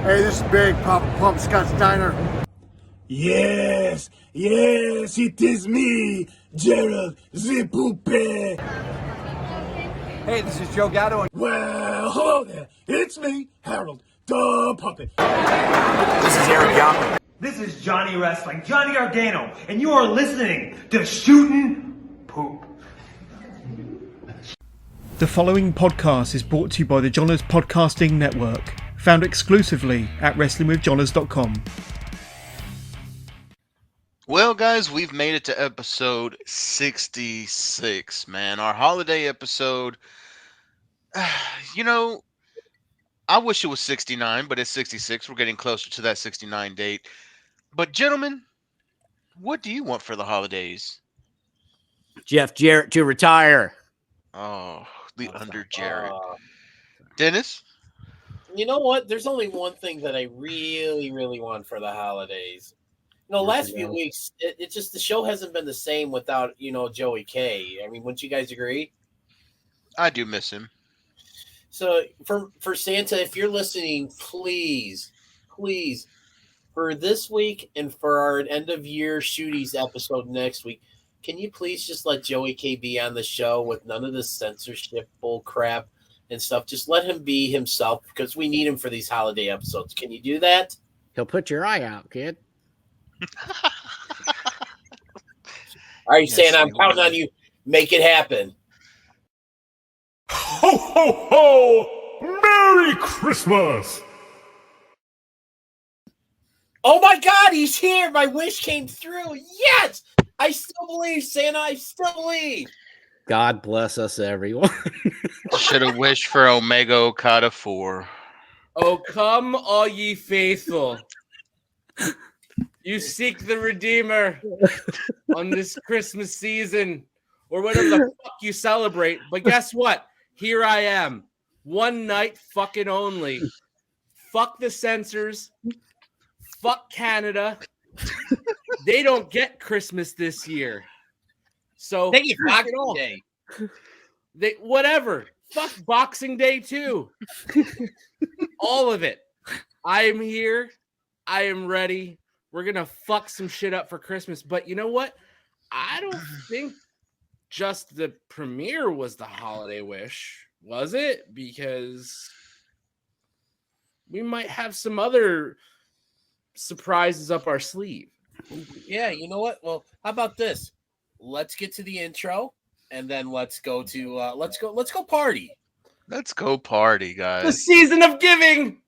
Hey, this is Big Papa Pump Scott's Diner. Yes, it is me, Gerald the Poupée. Hey, this is Joe Gatto. Well, hello there. It's me, Harold the Puppet. This is Eric Young. This is Johnny Wrestling, Johnny Organo, and you are listening to Shootin' Poop. The following podcast is brought to you by the Johners Podcasting Network, found exclusively at wrestlingwithjohners.com. Well, guys, we've made it to episode 66, man. Our holiday episode. You know, I wish it was 69, but it's 66. We're getting closer to that 69 date. But, gentlemen, what do you want for the holidays? Jeff Jarrett to retire. Oh, the under Jarrett. Dennis? You know what? There's only one thing that I really want for the holidays. You know, last few weeks, it just, the show hasn't been the same without, Joey K. I mean, wouldn't you guys agree? I do miss him. So for Santa, if you're listening, please, for this week and for our end of year Shooties episode next week, can you please just let Joey K be on the show with none of this censorship bull crap and stuff? Just let him be himself because we need him for these holiday episodes. Can you do that? He'll put your eye out, kid. All right, Santa, I'm counting on you. Make it happen. Ho, ho, ho! Merry Christmas! Oh my God, he's here! My wish came through. Yes, I still believe, Santa. I still believe. God bless us, everyone. Should have wished for Omega Okada 4. Oh, come, all ye faithful. You seek the Redeemer on this Christmas season or whatever the fuck you celebrate. But guess what? Here I am. One night fucking only. Fuck the censors. Fuck Canada. They don't get Christmas this year. So Thank you, Boxing Day. Whatever. Fuck Boxing Day too. All of it. I am here. I am ready. We're going to fuck some shit up for Christmas. But you know what? I don't think just the premiere was the holiday wish, was it? Because we might have some other surprises up our sleeve. Yeah, you know what? Well, how about this? Let's get to the intro, and then let's go party. Let's go party, guys. The season of giving.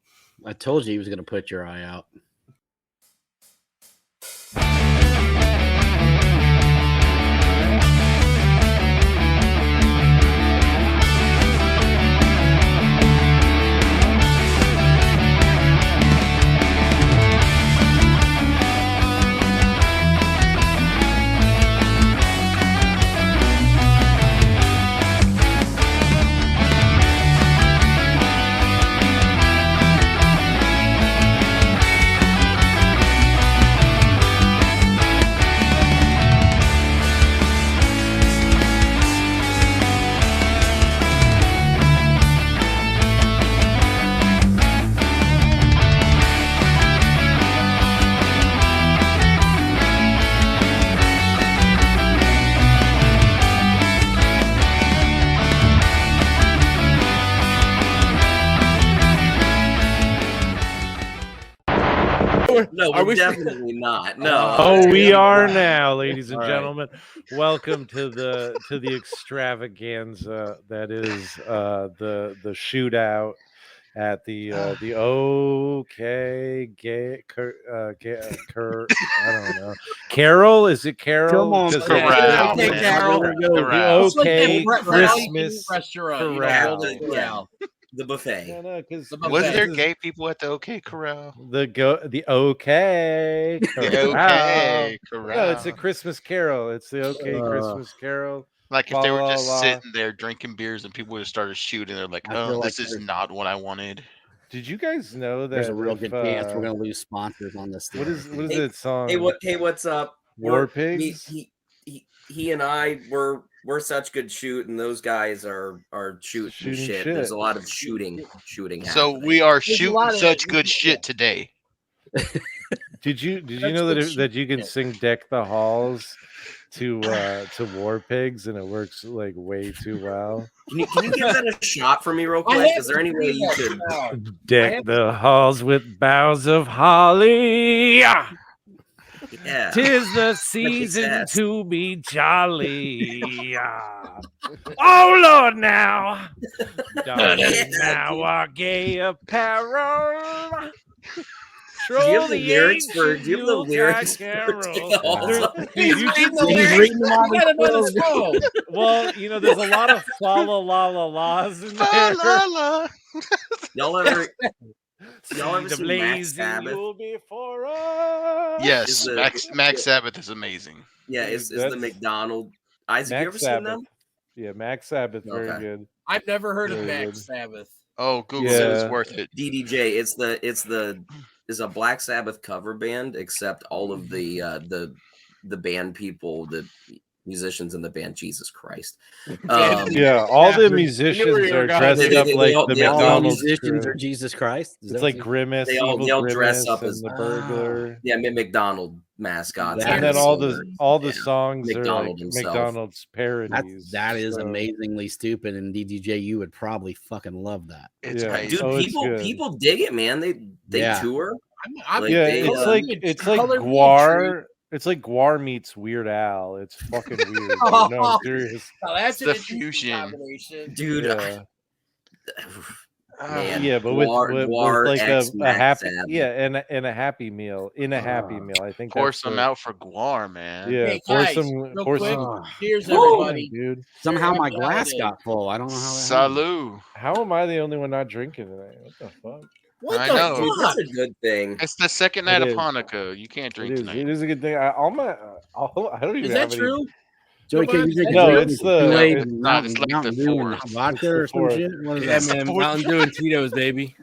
I told you he was going to put your eye out. No, we're definitely not. No. Oh, we are now, ladies and gentlemen. Welcome to the extravaganza that is the shootout at the OK I don't know. Carol, is it Carol? Come on, Corral, Okay, man. Carol. Corral. The OK Christmas restaurant. Corral. The buffet. No, because Was there gay people at the OK Corral? the OK The OK Corral. No, it's a Christmas Carol. It's the OK Christmas Carol. Like if they were just La, la, la. sitting there drinking beers and people would have started shooting, they're like, I feel this like is not what I wanted. Did you guys know that There's a real good chance we're going to lose sponsors on this thing. What is that song? Hey, what's up? War Pigs? He and I were we're such good shoot, and those guys are shooting shit. There's a lot of shooting happening. So we are There's a shooting lot of- such good shit today. Did you That's know good that you can shit. sing "Deck the Halls" to War Pigs, and it works like way too well? Can you give that a shot for me real quick? Is there any way you could Deck the halls with boughs of holly. Yeah. 'Tis the season to be jolly. Oh Lord, now, darling, now our gay apparel. Do you have the lyrics for Deck the Halls? He's reading them on his phone. Well, there's a lot of fa la la la la's in there. Y'all ever See seen the Max blazing Sabbath? you'll be for us. Yes, Max Sabbath is amazing. Yeah, is the McDonald. Isaac, you ever Max seen Sabbath. them? Yeah, Max Sabbath, very Okay. good. I've never heard of Very Max good. Sabbath. Oh, Google it. It's worth it. DDJ. It's a Black Sabbath cover band, except all of the band people, the musicians in the band, Jesus Christ. Yeah, all the musicians are dressed up like the all McDonald's musicians crew. are Jesus Christ. Is It's that like what you- Grimace. They all Evil dress Grimace up and as the burglar. Yeah, McDonald mascots. And then all the songs McDonald are like himself. McDonald's parodies. That is so- amazingly stupid, and DDJ, you would probably fucking love that. It's Yeah. amazing. Dude, Oh, it's good. people dig it, man. They Yeah. tour. I'm Yeah, they, it's like color me a Guar. It's like Guar meets Weird Al. It's fucking weird. Dude. No, I'm serious. Now, that's The an interesting fusion. combination. Dude, Yeah. man, Yeah, but Guar with like X a Max happy, Sabbath. yeah, and a happy meal. In a happy meal, I think. Pour that's some the- out for Guar, man. Yeah, Hey, pour guys, some. real Pour quick, some. cheers, Woo! everybody. Dude. Somehow my Happy glass holiday. got full. I don't know how that happened. Salud. How am I the only one not drinking tonight? What the fuck? What I the know. Dude, fuck? that's a good thing. It's the second night It of is. Hanukkah. You can't drink It tonight. is a good thing. I don't even Is have that any. true? Joey, can you drink No, a it's drink the- Kool-Aid it's and not. It's like the Mountain Dew and fourth. vodka or It's the some fourth. shit? What is Yeah, that? man. Mountain Dew and Tito's, baby.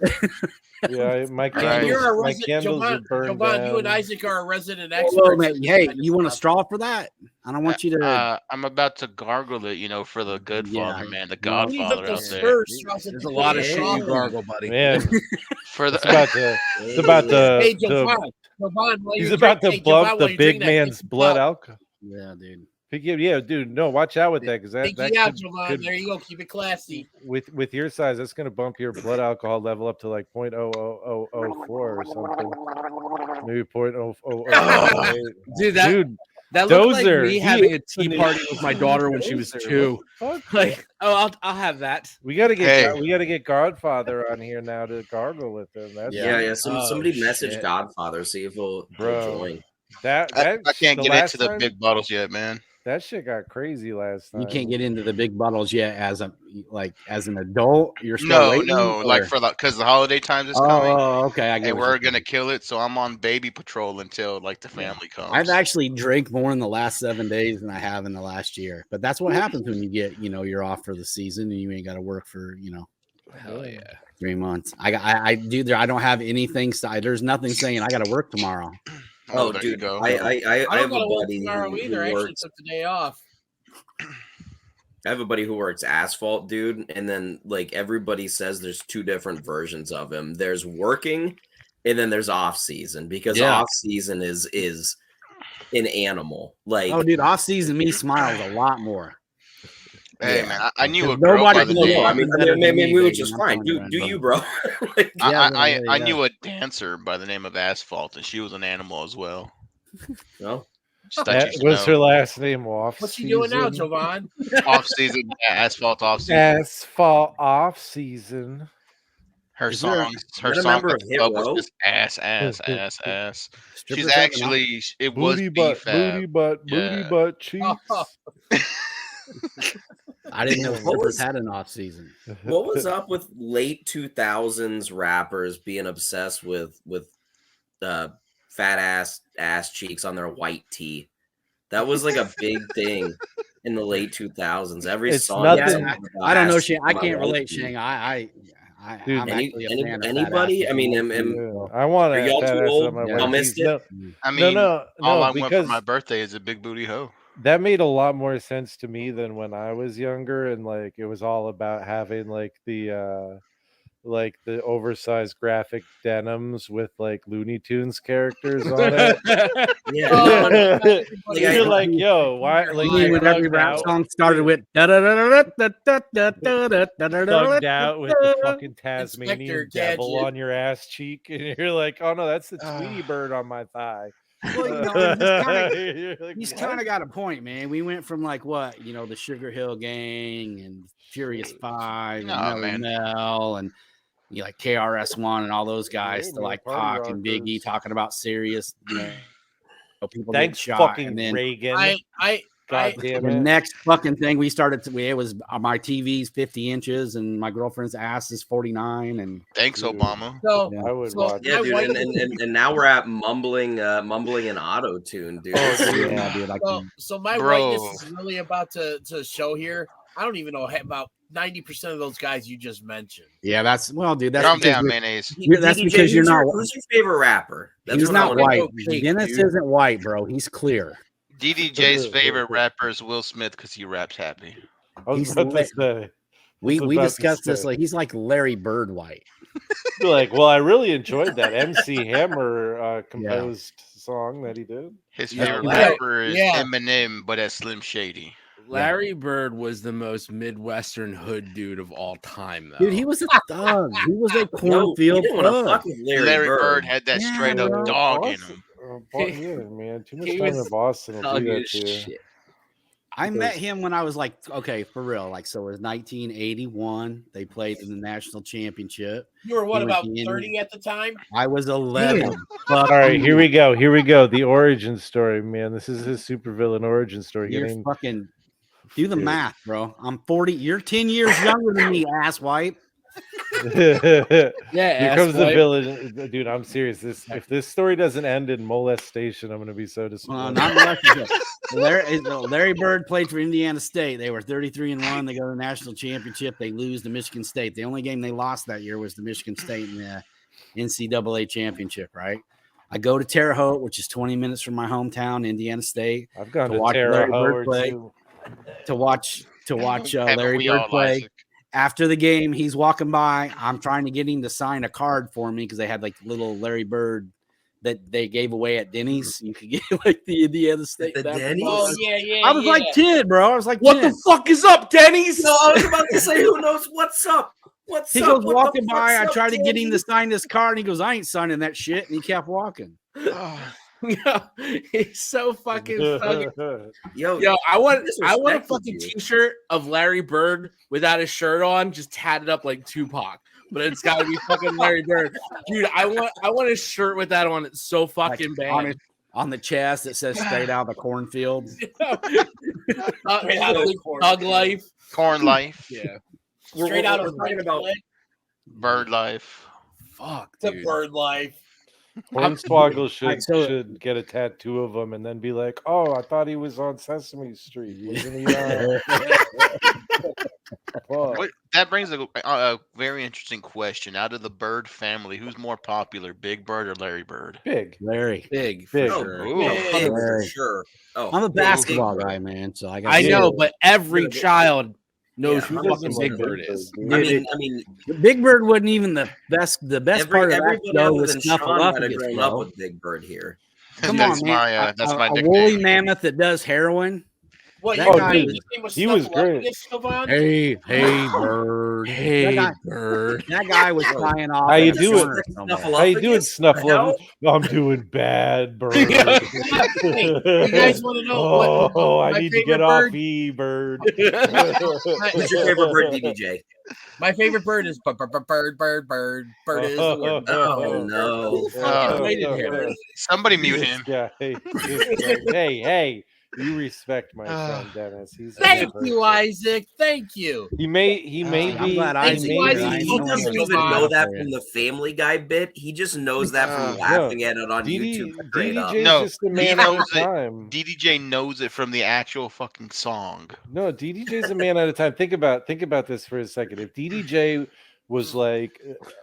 Yeah, my Right. candles. You're a My resident. candles are burned Jovan, you and down. Isaac are a resident Whoa, expert. man. Hey, you want a straw for that? I don't want you to. I'm about to gargle it, for the good Yeah. father, man, the No. Please Godfather don't out there. spurs, Ross, There's a lot of Yeah. shit you gargle, buddy. Man, For it's the about to. Hey, to Jovan, while he's you're about to drinking- bump Jovan, the while you're big drinking that, man's pinky blood out. alcohol. Yeah, dude. Yeah, dude. No, watch out with that because that Pinky out, could, Jovan. There you go. Keep it classy. with your size, that's gonna bump your blood alcohol level up to like 0.00004 or something. Maybe 0.00008. Dude, that looked like Dozer, me he having a is the tea new party with my daughter when she was Dozer, 2. what the fuck? Like, oh, I'll have that. We gotta Hey. get Godfather on here now to gargle with him. That's Yeah. Oh, Somebody message shit. Godfather, see if he'll Bro. join. that I can't the get last into the time- big bottles yet, man. That shit got crazy last time. You can't get into the big bottles yet as an adult. You're still No, waiting, like or- because the holiday times is coming, Oh, okay. I get and what we're you're gonna saying. kill it. So I'm on baby patrol until like the family comes. I've actually drank more in the last 7 days than I have in the last year. But that's what happens when you get, you're off for the season and you ain't got to work for, Hell yeah. 3 months. I don't have anything. There's nothing saying I got to work tomorrow. Oh, there you dude, go. I I have don't a gotta work buddy tomorrow who either. I actually works. took the day off. I have a buddy who works asphalt, dude, and then like everybody says there's two different versions of him. There's working, and then there's off season because Yeah. off season is an animal. Like, Oh, dude, off season me smiles a lot more. Hey, Yeah. man, I knew a Because girl nobody by the can name. go I mean, better than me, which baby. is I'm fine. telling Do you, you, bro? Like, I Yeah. knew a dancer by the name of Asphalt, and she was an animal as well. no. Just thought That you should was her know. last name off. What's she doing now, season. Jovan? Off season, Asphalt off season. Asphalt off season. Her Is there- songs, is her that a song member at of the Hit club was Row? just ass. Strippers She's have an actually it was Booty butt, B-Fab. booty butt, Yeah. booty butt cheeks. I didn't know What strippers was- had an off season. What was up with late 2000s rappers being obsessed with fat ass cheeks on their white tee? That was like a big thing in the late 2000s. Every It's song. nothing- was about I don't know, ass Shane. cheeks I on my can't white relate, tee. Shane. Dude, I'm actually a fan of fat anybody? asses. I mean, Yeah, I want Are to. y'all too old? My Y'all white missed tees. it? I mean, no, all I want because for my birthday is a big booty hoe. that made a lot more sense to me than when I was younger, and like it was all about having like the oversized graphic denims with like Looney Tunes characters on it. You're like, yo, why? Like, You mean when every rap song started with thugged out with the fucking Tasmanian devil on your ass cheek, and you're like, oh no, that's the Tweety bird on my thigh. Well, he's kind of got a point, man. We went from like what, the Sugar Hill Gang and Furious Five and Mel and like KRS-One and all those guys to like Pac and Biggie talking about serious, people getting shot. Fucking and then Reagan. God damn it. The next fucking thing we started to, it was my TV's 50 inches and my girlfriend's ass is 49. And thanks, Obama. So, I would watch. Yeah, dude, and now we're at mumbling and auto tune, dude. Yeah, dude. So my whiteness is really about to show here. I don't even know about 90% of those guys you just mentioned. Yeah, that's dude. That's calm down, mayonnaise. That's because you're not. Who's your favorite rapper? He's not white. Dennis isn't white, bro. He's clear. DDJ's favorite rapper is Will Smith because he raps happy. We discussed this. Like he's like Larry Bird white. Like, well, I really enjoyed that MC Hammer composed song that he did. His favorite rapper is Eminem, but as Slim Shady. Larry Bird was the most Midwestern hood dude of all time, though. Dude, he was a thug. He was a cornfield thug. Larry Bird had that straight up dog in him. Man, too much time in Boston will do that to you. I met him when I was like, okay, for real. Like, so it was 1981. They played in the national championship. You were what, about 30 at the time? I was 11. All right, here we go. The origin story, man. This is his supervillain origin story. You're fucking do the math, bro. I'm 40. You're 10 years younger than me, asswipe. Here comes the villain, dude. I'm serious. If this story doesn't end in molestation, I'm gonna be so disappointed. Larry Bird played for Indiana State. They were 33-1. They go to the national championship. They lose to Michigan State. The only game they lost that year was to Michigan State in the NCAA championship. Right. I go to Terre Haute, which is 20 minutes from my hometown, Indiana State. I've gone to to watch Terre Larry Bird Haute play. To watch Larry Bird play. Isaac. After the game, he's walking by. I'm trying to get him to sign a card for me because they had like little Larry Bird that they gave away at Denny's. You could get like the Indiana State. Denny's? Oh, yeah. I was like 10, bro. I was like, what 10. the fuck is up, Denny's? No, I was about to say, who knows what's up? He goes walking by. I tried to get him to sign this card, and he goes, I ain't signing that shit. And he kept walking. Yo, he's so fucking funny. Yo, I want a fucking t-shirt of Larry Bird without his shirt on, just tatted up like Tupac. But it's gotta be fucking Larry Bird. Dude, I want a shirt with that on it so fucking bad. On the chest it says straight out of the cornfield. Thug life. Corn life. Yeah. Straight out of talking about Bird life. Fuck, the dude. bird life. Hornswoggle should get a tattoo of him and then be like, "Oh, I thought he was on Sesame Street. Wasn't he?" That brings a very interesting question. Out of the Bird family, who's more popular, Big Bird or Larry Bird? Larry. Big. For sure. Oh, I'm a basketball guy, man. So I know, but every child knows who fucking Big Bird is. I mean, Big Bird wasn't even the best. The best part of that show was Snuffleupagus, bro. With Big Bird here. Come on, man. That's my a woolly mammoth that does heroin. What? He was great. Hey, Bird. Bird. That guy was flying off. How you doing? How you doing, Snuffleupagus? I'm doing bad, Bird. You guys want to know? I need to get off Bird. What's your favorite bird, DDJ? My favorite bird is bird is the word. Oh no! Somebody mute him. Hey. You respect my friend Dennis. Thank you, Isaac. Thank you. He may be. He doesn't even know that from the Family Guy bit. He just knows that from laughing at it on YouTube. DDJ knows it from the actual fucking song. No, DDJ's a man at a time. Think about this for a second. If DDJ was like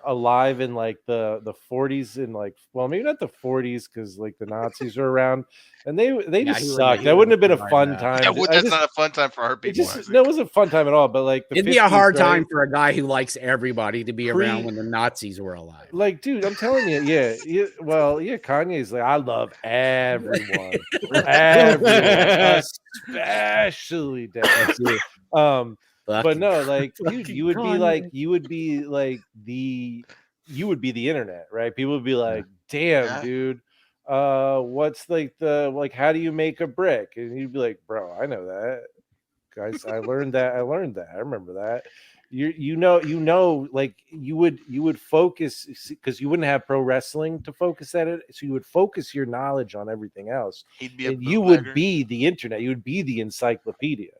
alive in like the 40s and like, well, maybe not the 40s because like the Nazis were around and they just sucked. That wouldn't have been a fun time. That's not a fun time for our people. No, it wasn't a fun time at all. But like, it'd be a hard time for a guy who likes everybody to be around when the Nazis were alive. Like, dude, I'm telling you, Kanye's like, I love everyone, especially Dad. But no, like, dude, you would be the internet, right? People would be like, damn, dude, what's like how do you make a brick? And you'd be like, bro, I know that, guys. I learned that. I remember that. You know, like you would focus because you wouldn't have pro wrestling to focus at it, so you would focus your knowledge on everything else. You would be the internet. You would be the encyclopedia.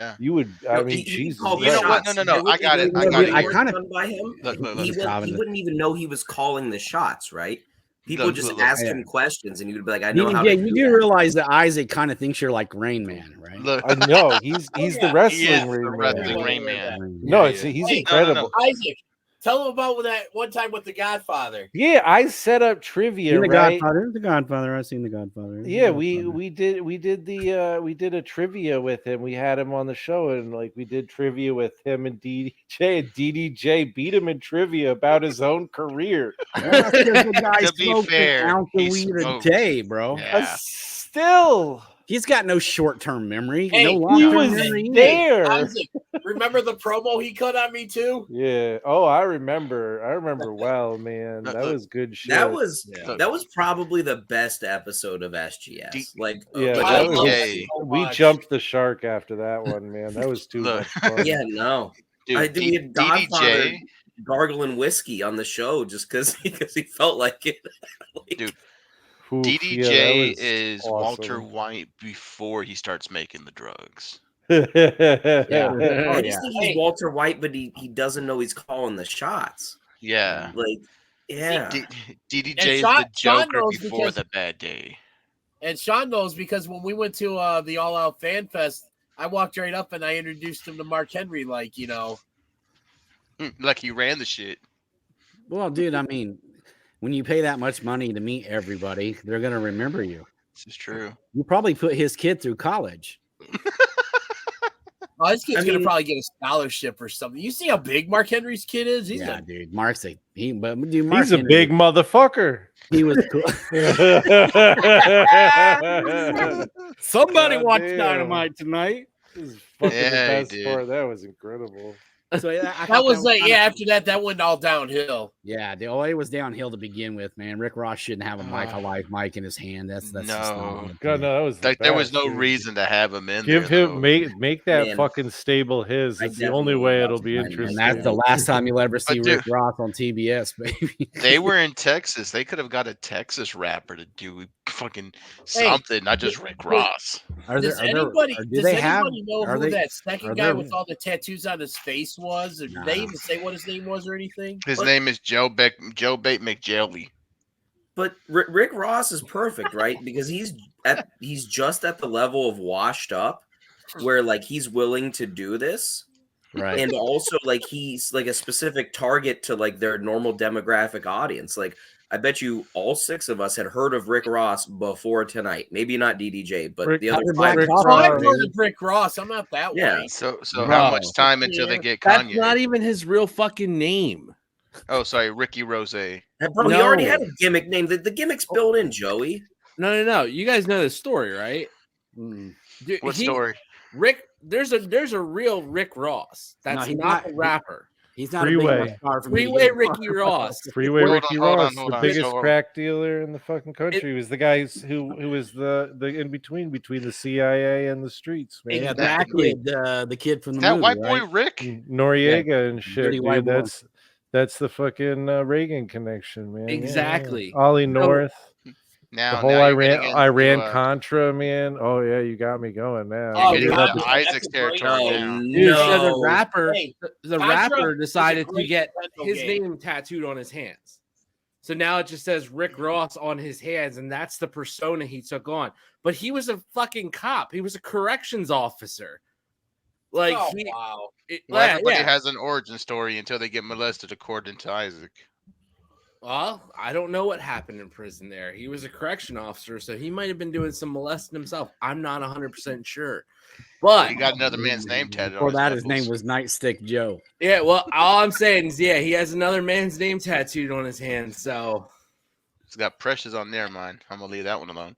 Yeah, you would. I mean, Jesus. You know what? No. I got it. I kind of by him. He wouldn't even know he was calling the shots, right? People just ask him questions, and he would be like, "I know how." Yeah, you do realize that Isaac kind of thinks you're like Rain Man, right? I know he's the wrestling Rain Man. No, he's incredible. Isaac, tell him about that one time with the Godfather. Yeah, I set up trivia. The Godfather. I've seen the Godfather. Yeah, we did a trivia with him. We had him on the show, and like we did trivia with him and DDJ. And DDJ beat him in trivia about his own career. To be fair, an ounce of weed a day, bro. Yeah. Still. He's got no short-term memory. Hey, no long-term memory. There. Isaac, remember the promo he cut on me too? Yeah. Oh, I remember well, man. That was good shit. That was probably the best episode of SGS. We jumped the shark after that one, man. That was too much fun. Yeah, no. Dude, I think we had Godfather gargling whiskey on the show just because he felt like it. Dude. DDJ is awesome. Walter White before he starts making the drugs. I just think he's Walter White, but he doesn't know he's calling the shots. Yeah. Like, yeah. DDJ is the Joker before the bad day. And Sean knows because when we went to the All Out Fan Fest, I walked right up and I introduced him to Mark Henry, like, you know. Like he ran the shit. Well, dude, I mean, when you pay that much money to meet everybody, they're going to remember you. This is true. You probably put his kid through college. Oh, his kid's going to probably get a scholarship or something. You see how big Mark Henry's kid is? Dude. Mark's he's a big motherfucker. He was cool. Somebody watch Dynamite tonight. This is fucking the best part. That was incredible. So after that went all downhill. Yeah, it was downhill to begin with, man. Rick Ross shouldn't have a live mic in his hand. That's no. God, no, that was like there was no reason to have him in. Give there, him make that fucking stable his. It's the only way it'll be interesting. And that's the last time you'll ever see Rick Ross on TBS, baby. They were in Texas. They could have got a Texas rapper to do fucking something, not just Rick Ross. Does anybody know who that second guy with all the tattoos on his face was? Or did they even say what his name was or anything? His name is Joe Bait McJelly. But Rick Ross is perfect, right? Because he's just at the level of washed up where like he's willing to do this. Right. And also like he's like a specific target to like their normal demographic audience. Like I bet you all 6 of us had heard of Rick Ross before tonight. Maybe not DDJ, but the other 5. I've heard of Rick Ross. I'm not that way. So how much time until they get Kanye? That's not even his real fucking name. Oh, sorry, Ricky Rose. Bro, he already had a gimmick name. The gimmick's built in, Joey. No. You guys know the story, right? Dude, what story? Rick, there's a real Rick Ross. That's not a rapper. He's not Freeway. Freeway Ricky Ross. Freeway Ricky Ross, the biggest crack dealer in the fucking country. He was the guy who was the in between the CIA and the streets, man. Yeah, exactly. The kid from the that movie, white right? boy Rick Noriega and shit. Dude, that's the fucking Reagan connection, man. Exactly. Yeah. Ollie North. Now, the whole Iran Contra, man. Oh yeah, you got me going now. Oh, Isaac's territory now. Dude, so the rapper decided to get his name tattooed on his hands. So now it just says Rick Ross on his hands, and that's the persona he took on. But he was a fucking cop. He was a corrections officer. Like Oh, he, wow. Well, everybody yeah. has an origin story until they get molested, according to Isaac. Well, I don't know what happened in prison there. He was a correction officer, so he might have been doing some molesting himself. I'm not 100% sure. But He got another man's name tatted Before on his that, his name nipples. was Nightstick Joe. yeah, well, all I'm saying is, yeah, he has another man's name tattooed on his hand. So He's got Precious on there, mine. I'm gonna leave that one alone.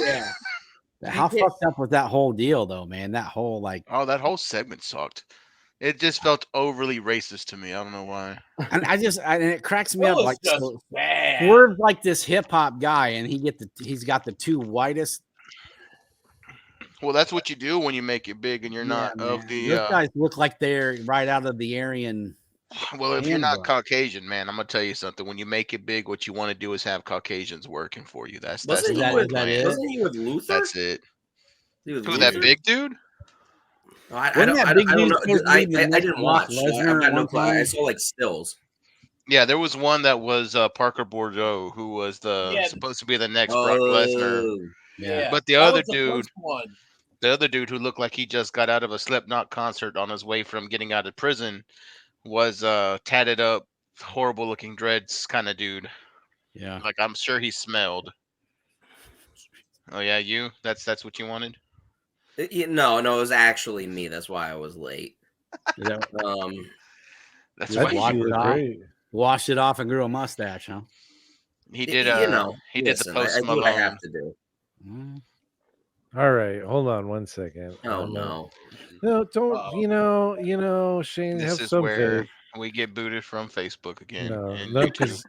yeah. How fucked up was that whole deal, though, man? That whole Oh, that whole segment sucked. It just felt overly racist to me. I don't know why. and and it cracks me That up. was Like, just so bad. Swerve's like this hip hop guy, and he's got the two whitest. Well, that's what you do when you make it big, and you're not of the. Those guys look like they're right out of the Aryan. Well, if you're not handbook. Caucasian, man, I'm gonna tell you something. When you make it big, what you want to do is have Caucasians working for you. That's Wasn't the he whole with plan. Wasn't he with Luther? That's it. He was Who, that Luther? big dude? I Wasn't that big don't dude know. supposed to I be the next didn't Brock watch. Lesnar I've got at no one clue. I time? saw like stills. Yeah, there was one that was Parker Bordeaux, who was supposed to be the next Brock Lesnar. Oh, Yeah. But the That other was the dude, first one. the other dude who looked like he just got out of a Slipknot concert on his way from getting out of prison, was tatted up, horrible looking dreads kind of dude. Yeah. Like, I'm sure he smelled. Oh yeah, you? That's what you wanted? No, it was actually me. That's why I was late. That's Just why washed you it were off. great. Washed it off and grew a mustache, huh? he did. He did the listen, Post I do what Malone. I have to do. All right, hold on one second. Oh no. No, don't. You know, Shane, This have is some where faith. we get booted from Facebook again. No, and no, YouTube.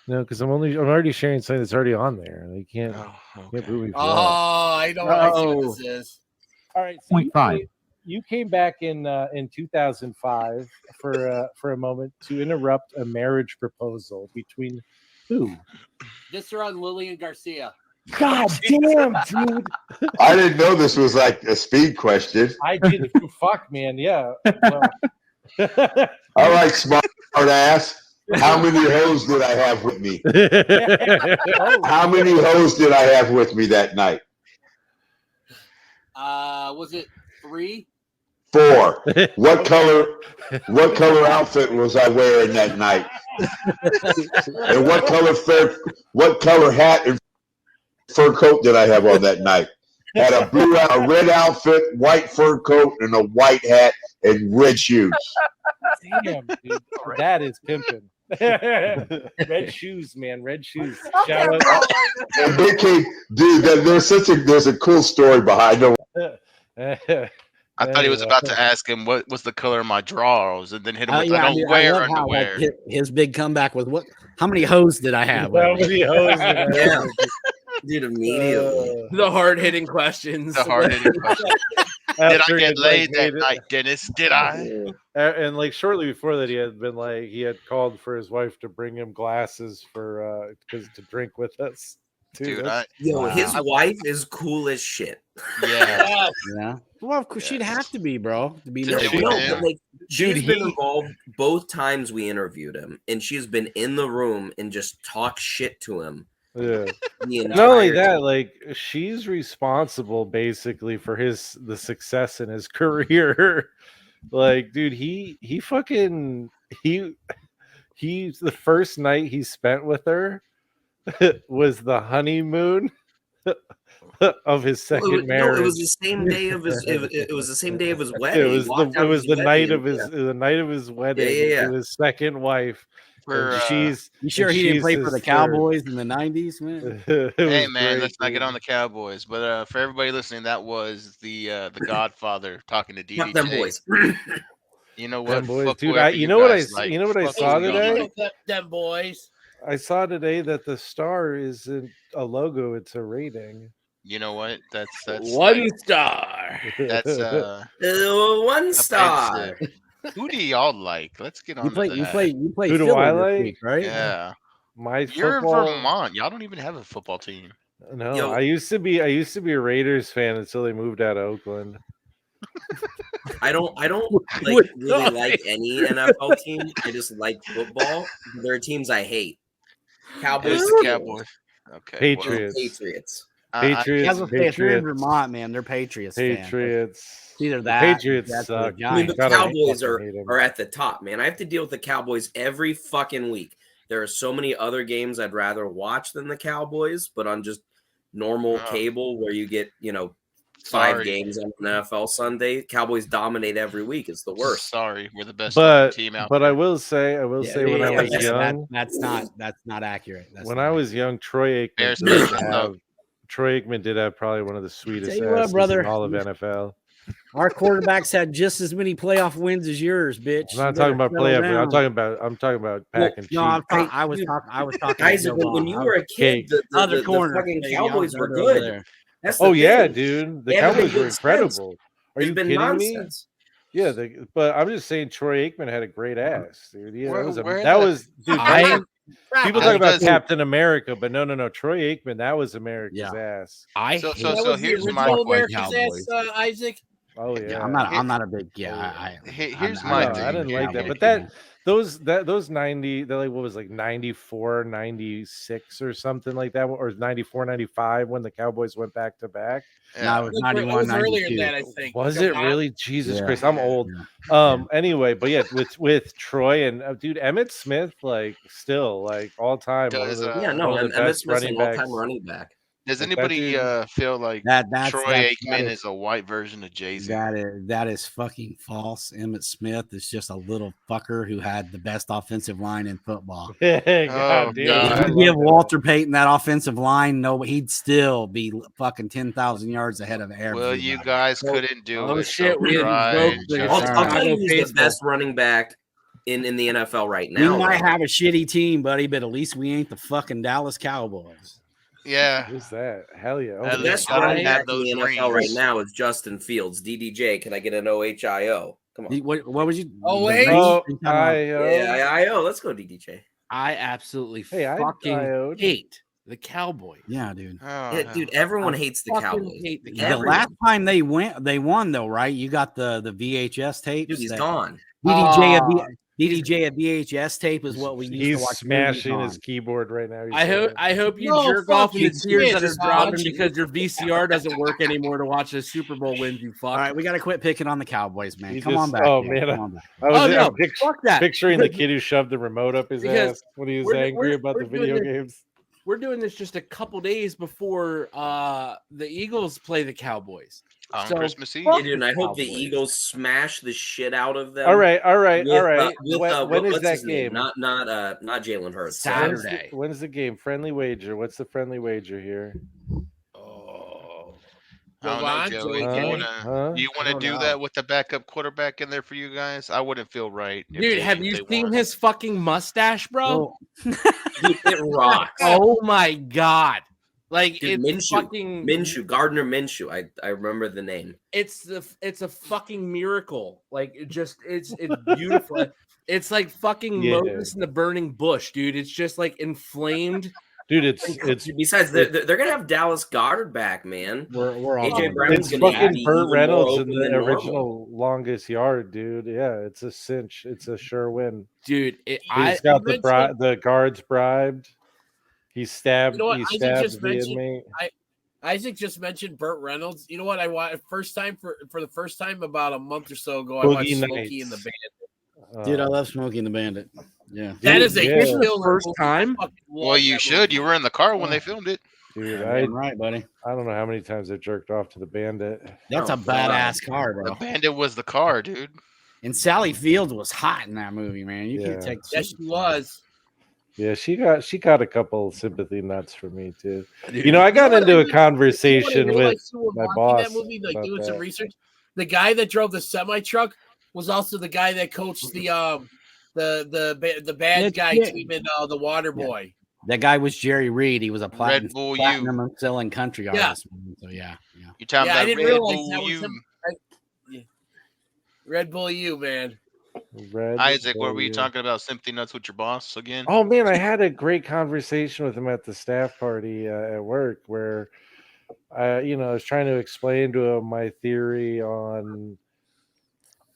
because I'm already sharing something that's already on there. You can't. Can't boot me for that. I know what I see what this is. All right, so you came back in 2005 for a moment to interrupt a marriage proposal between who? This around Lillian Garcia. God damn, dude! I didn't know this was like a speed question. I did. Fuck, man. Yeah. Well. All right, smart ass. How many hoes did I have with me? How many hoes did I have with me that night? Was it 3? 4. What color outfit was I wearing that night? And what color hat and fur coat did I have on that night? Had a red outfit, white fur coat, and a white hat and red shoes. Damn, dude, that is pimping. Red shoes, man. Red shoes. Shout out. And they came, dude. There's a cool story behind it. I thought he was about to ask him what was the color of my drawers, and then hit him with I don't wear underwear. His big comeback was what? How many hoes did I have? How many hoes did I have? Yeah. Dude, immediately. The hard-hitting questions. The hard-hitting questions. Did I get laid that night, Dennis? Did I? And like shortly before that, he had called for his wife to bring him glasses to drink with us. Dude, his wife is cool as shit. Yeah. Yeah. Well, of course she'd have to be, bro. To be there. She's been involved both times we interviewed him, and she's been in the room and just talk shit to him. Yeah. Not only that, like she's responsible basically for the success in his career. Like, dude, he the first night he spent with her was the honeymoon of his second marriage. No, it was the same day of his. It was the same day of his wedding. It was the night of his wedding to his second wife. You sure he didn't play for the Cowboys in the 90s, man? Hey, man, let's not get on the Cowboys. But for everybody listening, that was the Godfather talking to DDJ. Fuck them boys. You know what, boys, dude? You know what I saw today? Them boys. I saw today that the star isn't a logo; it's a rating. You know what? That's 1 star. That's 1 star. Who do y'all like? Let's get on. You play. Who do I like? Week, right? Yeah. You're in Vermont. Y'all don't even have a football team. No, I used to be a Raiders fan until they moved out of Oakland. I don't like really like any NFL team. I just like football. There are teams I hate. Cowboys. Cowboys. Okay. Patriots. Patriots. Patriots. If you're in Vermont, man, they're Patriots. Patriots. Either that. Patriots suck. I mean, the Cowboys are at the top, man. I have to deal with the Cowboys every fucking week. There are so many other games I'd rather watch than the Cowboys, but on just normal cable where you get, 5 games on an NFL Sunday, Cowboys dominate every week. It's the worst. Sorry, we're the best team out. But I will say when I was young, that's not accurate. When I was young, Troy Aikman did have probably one of the sweetest asses in all of NFL. Our quarterbacks had just as many playoff wins as yours, bitch. I'm not talking about playoff. I'm talking about packing. No, I was talking. Isaac, when you were a kid, the fucking Cowboys were good. Dude, the Cowboys were incredible. Are you kidding me? Yeah, but I'm just saying Troy Aikman had a great ass, dude. Yeah, people talk about Captain America, but no, Troy Aikman, that was America's ass. So here's my America's ass, Isaac. Oh yeah, I'm not a big here's my thing. I didn't like that, but those 90, what was 94, 96 or something like that, or 94, 95 when the Cowboys went back to back. No, it was 91, 92. Earlier than that, I think. Was it really? Jesus Christ, I'm old. Anyway, but yeah, with Troy and dude, Emmitt Smith, still all time. Emmitt Smith's an all-time running back. Does anybody feel like Troy Aikman is a white version of Jay-Z? That is fucking false. Emmitt Smith is just a little fucker who had the best offensive line in football. God. If you give Walter Payton that offensive line, he'd still be fucking 10,000 yards ahead of everybody. Well, you guys couldn't do it. Oh shit, we I'll tell you who's the best running back in the NFL right now. We might have a shitty team, buddy, but at least we ain't the fucking Dallas Cowboys. Yeah. Who's that? Hell yeah. The best running back in the NFL right now is Justin Fields. DDJ, can I get an OHIO? Come on. What was you? IO. Let's go, DDJ. I absolutely fucking hate the Cowboys. Yeah, dude. Dude, everyone hates the Cowboys. The last time they won though, right? You got the VHS tapes. Dude, he's gone. DDJ at VHS tape is what we used to watch. He's smashing his keyboard right now. I hope you jerk off in the tears that are dropping because your VCR doesn't work anymore to watch the Super Bowl wins. You fuck. All right, we got to quit picking on the Cowboys, man. Come on back. Oh man, fuck that. Picturing the kid who shoved the remote up his ass when he was angry about the video games. We're doing this just a couple days before the Eagles play the Cowboys. On Christmas Eve. Dude, and I hope the Eagles smash the shit out of them. All right. When is that game? Not Jalen Hurts. Saturday. When's the game? Friendly wager. What's the friendly wager here? I don't know, Joey. You want to do that with the backup quarterback in there for you guys? I wouldn't feel right. Dude, have you seen his fucking mustache, bro? Dude, it rocks. Oh my god. Dude, it's fucking Gardner Minshew. I remember the name. It's a fucking miracle. It's beautiful. It's like fucking Moses in the burning bush, dude. It's just inflamed. Dude, it's besides they're gonna have Dallas Goedert back, man. We're all AJ Brown's it's fucking Burt Reynolds in the original longest yard, dude. Yeah, it's a cinch. It's a sure win, dude. He's got the guards bribed. He stabbed. He stabbed the inmate. Isaac just mentioned Burt Reynolds. You know what? I watched for the first time about a month or so ago. I watched Smokey and the Bandit. Dude, I love Smokey and the Bandit. Yeah, that is a first time. Well, you should. You were in the car when they filmed it. Dude, right, buddy. I don't know how many times I've jerked off to the Bandit. That's a badass car, bro. The Bandit was the car, dude. And Sally Fields was hot in that movie, man. You can't take. Yes, she was. Yeah, she got a couple sympathy nuts for me too. Dude, I got into a conversation with my boss. That movie, doing some research. The guy that drove the semi truck was also the guy that coached the bad guy team in the Water Boy. That guy was Jerry Reed. He was a platinum selling country artist. So yeah. You're talking about I didn't realize that was him. Red Bull U, man. Isaac, what were you talking about? Sympathy nuts with your boss again? Oh man, I had a great conversation with him at the staff party at work where I was trying to explain to him my theory on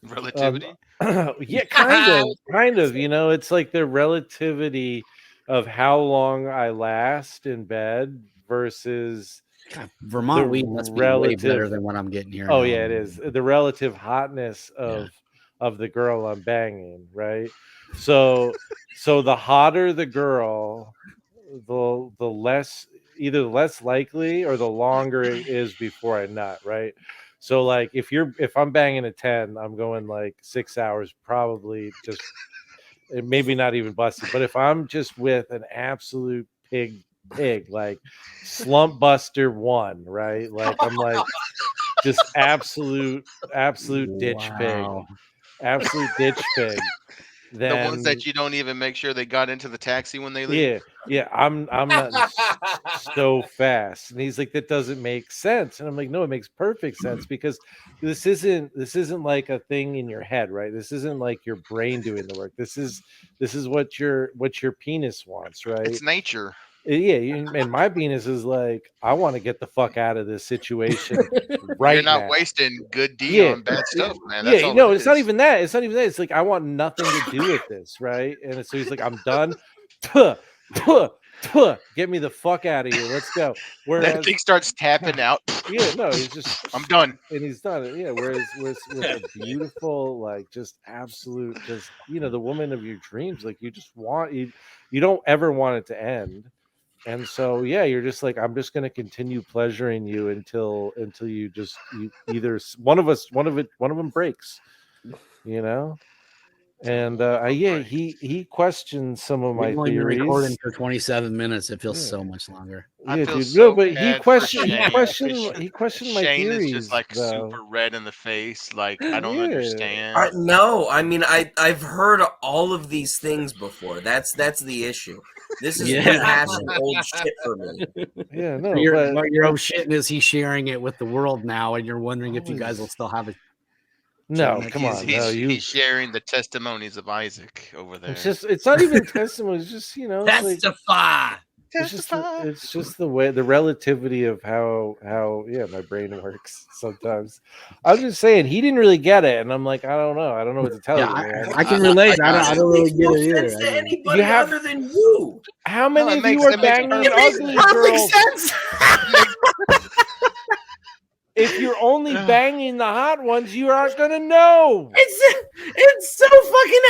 relativity. Yeah, kind of. It's like the relativity of how long I last in bed versus God, Vermont weed must be way better than what I'm getting here. Oh now. yeah, it is. The relative hotness of the girl I'm banging, right? So the hotter the girl, the less, either less likely or the longer it is before I nut, right? So like if I'm banging a 10, I'm going like 6 hours, probably just maybe not even busted. But if I'm just with an absolute pig, like slump buster 1, right? Like I'm like just absolute ditch pig. Absolute ditch pig. Then, the ones that you don't even make sure they got into the taxi when they leave. Yeah, I'm nutting so fast. And he's like, that doesn't make sense. And I'm like, no, it makes perfect sense, because this isn't like a thing in your head, right? This isn't like your brain doing the work. This is what your penis wants, right? It's nature. Yeah, and my penis is like, I want to get the fuck out of this situation right now. You're not wasting good D on bad stuff, man. That's all no, it it's is. not even that. It's not even that. It's like, I want nothing to do with this, right? And so he's like, I'm done. Puh, puh, puh. Get me the fuck out of here. Let's go. Whereas That thing starts tapping out. Yeah, no, he's just I'm done. And he's done. Yeah, whereas with a beautiful, like, just absolute, just, the woman of your dreams, like, you just want, you don't ever want it to end. And so, yeah, you're just like, I'm just going to continue pleasuring you until you either one of them breaks, And he questioned some of my When you're theories. recording for 27 minutes, it feels so much longer. Yeah, dude. No, but he questioned my Shane theories. is just like though. super red in the face. Like, I don't I, understand. no, I mean I've heard all of these things before. That's the issue. This is rehashing old shit for me. Yeah, no. Your old shit is he's sharing it with the world now, and you're wondering if you guys will still have it. No, come on. He's sharing the testimonies of Isaac over there. It's not even testimony. It's just, testify. It's just the way, the relativity of how my brain works sometimes. I'm just saying, he didn't really get it, and I'm like, I don't know what to tell you. I can relate. I don't really get it either. To anybody other than you. How many of you are banging ugly girls? Sense. If you're only banging the hot ones, you aren't gonna know. It's so fucking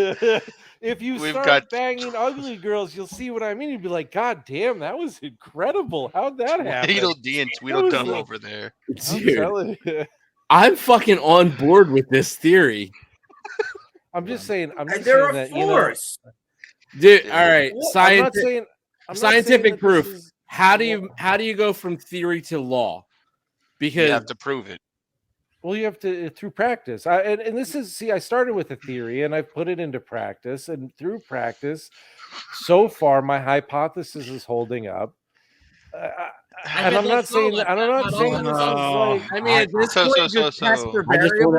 accurate. If you start banging ugly girls, you'll see what I mean. You'd be like, God damn, that was incredible. How'd that happen? Tweedledee and Tweedledum over there. Dude, I'm fucking on board with this theory. I'm just saying. They're a force. Dude, all right. Scientific proof. How do you go from theory to law? Because you have to prove it. Well, you have to through practice. And this is, I started with a theory and I've put it into practice, and through practice, so far my hypothesis is holding up. And I'm not saying that. I'm not saying this is like. I mean, at this point,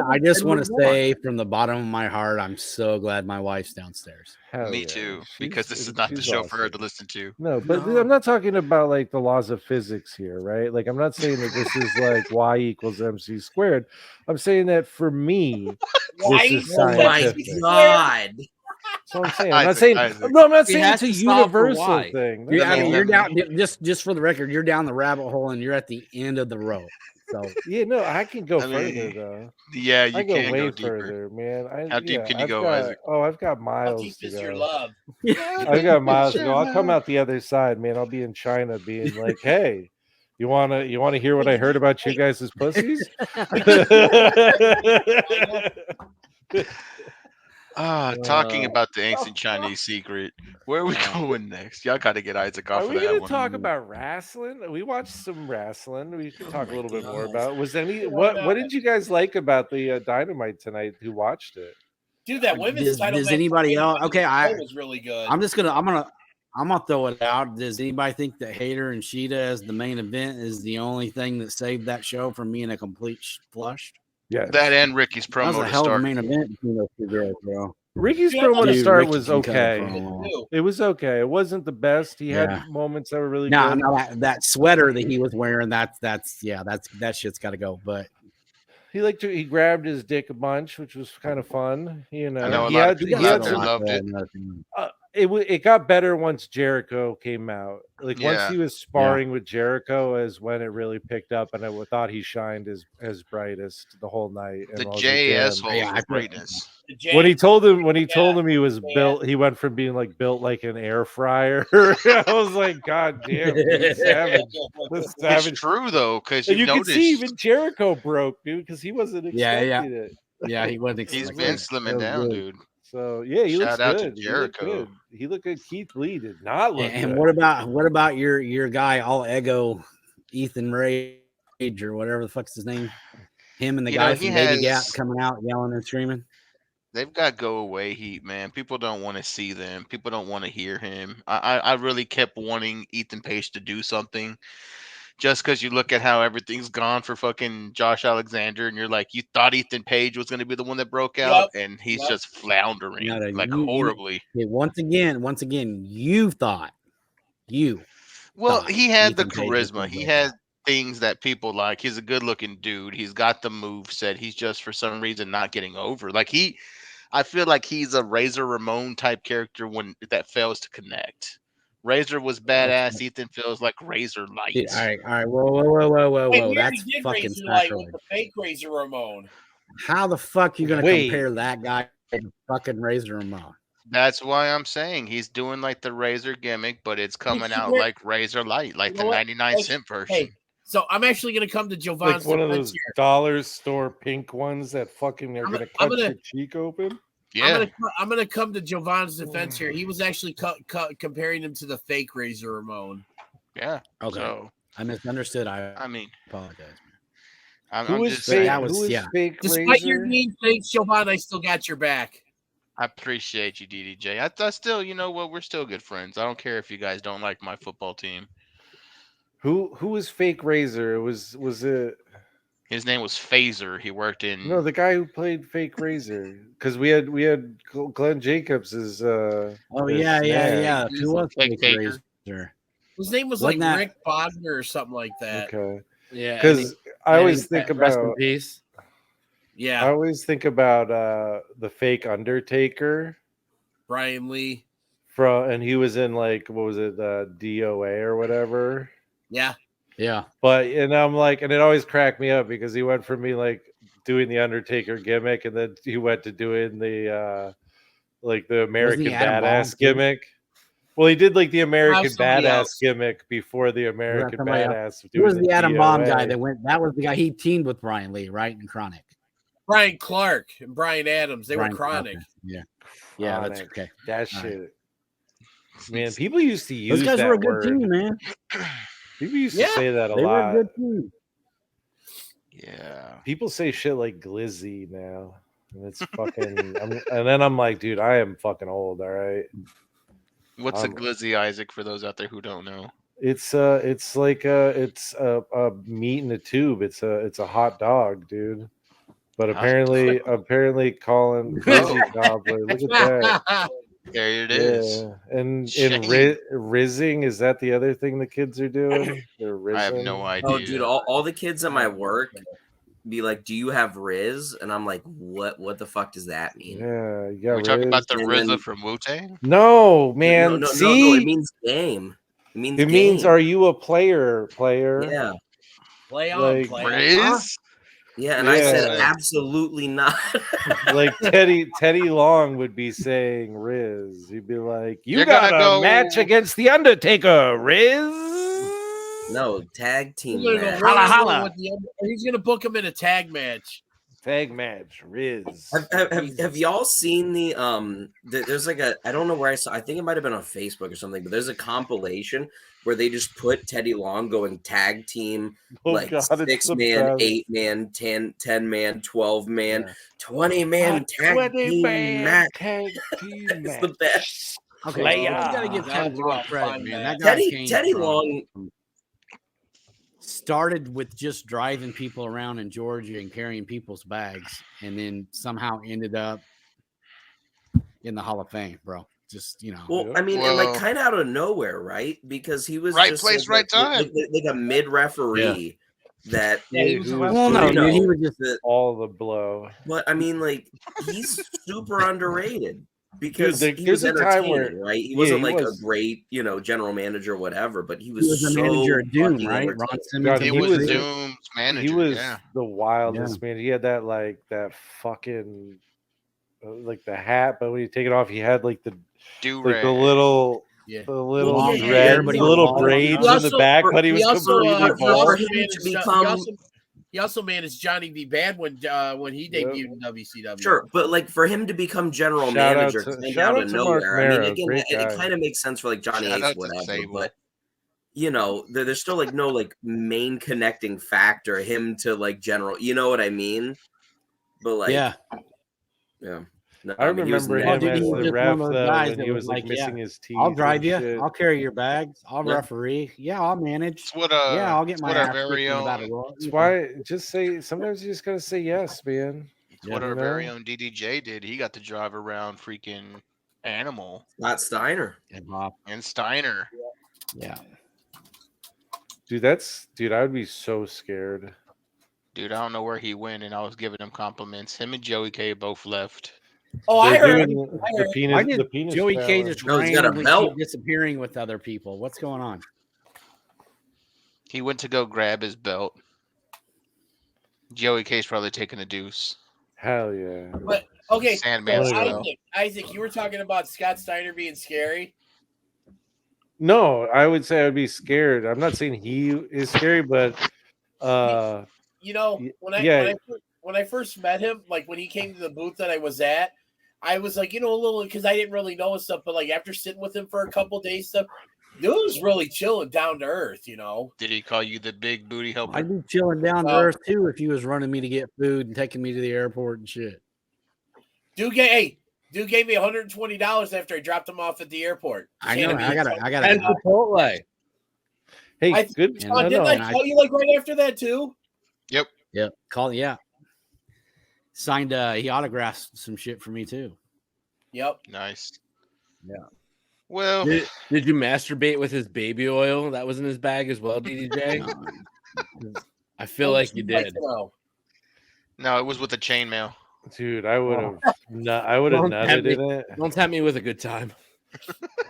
I just want to say from the bottom of my heart, I'm so glad my wife's downstairs. Me too, because this is not the show for her to listen to. No, but I'm not talking about like the laws of physics here, right? Like, I'm not saying that this is like y equals mc squared. I'm saying that for me, this is scientific. Oh my God. So I'm saying, I'm not saying it's a universal thing. I mean, you're down. Just for the record, you're down the rabbit hole, and you're at the end of the rope. So yeah, no, I can go further though. Yeah, you can can way go deeper. further, man. How deep can you go, Isaac? Oh, I've got miles How deep to is go. your love? I've got miles to go. I'll come out the other side, man. I'll be in China, being like, "Hey, you wanna hear what I heard about you guys' pussies?" Talking about the ancient Chinese secret. Where are we going next? Y'all got to get Isaac off Are of we that going one. to talk about wrestling? We watched some wrestling. We should talk a little bit more about it. What did you guys like about the Dynamite tonight? Who watched it? Dude, that women's title. Does anybody else? Okay, was really good. I'm gonna throw it out. Does anybody think that Hayter and Sheeta as the main event is the only thing that saved that show from being a complete flush? Yeah, that and Ricky's promo that was a hell of a main event between those two girls, bro. Ricky's promo to start was okay. It was okay. It wasn't the best. He had moments that were really good. No, that sweater that he was wearing, that shit's got to go. But he grabbed his dick a bunch, which was kind of fun. You know, I know a lot of people loved it. it got better once Jericho came out. Like once Yeah. he was sparring with Jericho is when it really picked up, and I thought he shined his brightest the whole night. And The I was like, damn. JS holes were greatness. When he told him he was built, he went from being like built like an air fryer. I was like, God damn, dude, savage. It's true though, because you noticed could see even Jericho broke, dude, because he wasn't expecting it. Yeah, he wasn't he's expecting been it. slimming down, dude. So yeah, he looks Shout out good. to Jericho. He looked good. Keith Lee did not look And good. what about your guy, all ego, Ethan Rage or whatever the fuck's his name? Him and the guy from Baby Gap coming out yelling and screaming. They've got go away heat, man. People don't want to see them. People don't want to hear him. I really kept wanting Ethan Page to do something. Just because you look at how everything's gone for fucking Josh Alexander, and you're like, you thought Ethan Page was going to be the one that broke out, and he's just floundering horribly. Once again, you thought Well, he had the Ethan Page was charisma. gonna He break had things that people like. He's a good-looking dude. He's got the move set. He's just for some reason not getting over. I feel like he's a Razor Ramon type character when that fails to connect. Razor was badass. Ethan feels like Razor light. All right. Whoa. Wait, we That's already did fucking Razor Light sacrilege. with the fake Razor Ramon. How the fuck you gonna Wait. compare that guy to fucking Razor Ramon? That's why I'm saying he's doing like the Razor gimmick, but it's coming out like Razor Light, like You the know what? 99-cent version. Hey, so I'm actually going to come to Jovan's Like one of defense those here. dollar store pink ones that fucking are I'm gonna gonna- cut your cheek open. Yeah. I'm gonna come to Jovan's defense here. He was actually comparing him to the fake Razor Ramon. Yeah. Okay. So, I misunderstood. I mean, apologize. I'm Who is just saying. fake? Who is fake Despite your Razor? mean face, Jovan, I still got your back. I appreciate you, DDJ. I still, you know what? We're still good friends. I don't care if you guys don't like my football team. Who was fake Razor? Was it? His name was Phaser. He worked in. No, the guy who played fake Razor. Because we had Glenn Jacobs as Oh as yeah. Snag. Who was Fake fake Taker. Razor? His name was Wasn't like that- Rick Bodner or something like that. Okay. Yeah. Because I always think rest in about peace. Yeah, I always think about the fake Undertaker Brian Lee. and he was in like what was it, DOA or whatever. Yeah. Yeah. But and I'm like, and it always cracked me up because he went from me like doing the Undertaker gimmick, and then he went to doing the like the American Adam Badass Bomb, too? gimmick. Well, he did like the American somebody Badass else. gimmick before the American somebody else. Badass. Who was doing the Adam Bomb guy DOA. that went? That was the guy he teamed with Brian Lee, right? In Chronic. Brian Clark and Brian Adams. They Brian were chronic. Clark, Yeah. Yeah, that's Chronic. okay. That All right. shit. Man, people used to use Those guys that were a good word. team, man. People used to Yeah, say that a They were lot. a good team. Yeah. People say shit like glizzy now. And it's fucking and then I'm like, dude, I am fucking old, all right. What's a glizzy, Isaac, for those out there who don't know? It's like a meat in a tube. It's a hot dog, dude. But apparently Colin glizzy gobbler. Look at that. There it is. Yeah. And Shame. rizzing, is that the other thing the kids are doing? They're rizzing. I have no idea. Oh, dude, all the kids at my work be like, "Do you have Riz?" And I'm like, "What? What the fuck does that mean?" Yeah, you got we talking about the And RZA then- from Wu-Tang? No, man. No, See, it means game. It means it means game. are you a player? Yeah, Play on, Like, play on. Riz? yeah. And I said, Yeah. absolutely not. Like Teddy Long would be saying Riz. He'd be like, "You You're got gonna a go- match against the Undertaker, Riz." No, tag team He's gonna match. go Holla, one-on-one holla. with the other- He's gonna book him in a tag match. Tag match, Riz. Have y'all seen there's like I don't know where I saw, I think it might have been on Facebook or something, but there's a compilation where they just put Teddy Long going tag team, Oh, like God, it's 6 the man, best. 8 man, 10 man, 12 man, Yeah. 20 man tag team match. tag team It's match. the best. Okay, Player. you gotta give Teddy That's Long rough. credit, man. That guy came Teddy from- Long. started with just driving people around in Georgia and carrying people's bags, and then somehow ended up in the Hall of Fame, bro. Just Well, I mean, and Well- like kind of out of nowhere, right? Because he was Right just place, like, right time. like a mid referee that. Yeah, he was Who a was well, no, you know, dude, he was just the- all the blow. But I mean, like, he's super underrated. because Dude, he was there's a time entertaining, where right? He wasn't he like was. a great, general manager or whatever, but he He was was the so manager at Doom, fucking right? Ron entertaining. Simmons. God, He he was was Doom's manager. he was Yeah. the wildest man. He had that fucking like the hat, but when you take it off, he had like the Do-rag. the little Yeah. the little Long dreads, hair, the but he little was braids bald. in the back, but he was completely bald. He also managed Johnny B. Bad when he debuted in WCW. Sure, but like for him to become general Shout out manager to- came shout out out of to Mark nowhere. I mean, Mero, again, great it guy. kind of makes sense for like Johnny Shout Ace, out to whatever. Sable. But there's still like no like main connecting factor him to like general. You know what I mean? But like, Yeah. No, I but he was remember him never- as he the was just ref one of those though guys when that he was was like like, missing yeah, his teeth. I'll drive and you. shit. I'll carry your bags. I'll Yeah. referee. Yeah, I'll manage. It's what Yeah, I'll get it's my what our ass very kicked in about a own. roll. That's why just say sometimes you just gotta say yes, man. It's what You our very know? own DDJ did. He got to drive around freaking Animal Scott Steiner. and Steiner. Yeah. Dude, I would be so scared. Dude, I don't know where he went, and I was giving him compliments. Him and Joey K both left. Oh, I They're heard. doing I the heard. penis. Why did The penis Joey K challenge. just No, he's got a randomly belt. keep disappearing with other people? What's going on? He went to go grab his belt. Joey K's probably taking a deuce. Hell yeah. But okay, Sandman so style. Isaac, you were talking about Scott Steiner being scary. No, I would say I'd be scared. I'm not saying he is scary, but You know, when I first met him, like when he came to the booth that I was at, I was like, a little because I didn't really know and stuff. But like after sitting with him for a couple days, stuff, dude was really chill and down to earth. Did he call you the big booty helper? I'd be chilling down to earth too if he was running me to get food and taking me to the airport and shit. Dude gave me $120 after I dropped him off at the airport. I know. I got And Chipotle. Hey, good. Didn't I call you like right after that too? Yep. Yep. Signed. He autographed some shit for me too. Yep. Nice. Yeah. Well, Did you masturbate with his baby oil that was in his bag as well, DDJ? I feel like you did. No, it was with the chainmail. Dude, I would have nutted in it. Don't tempt me with a good time.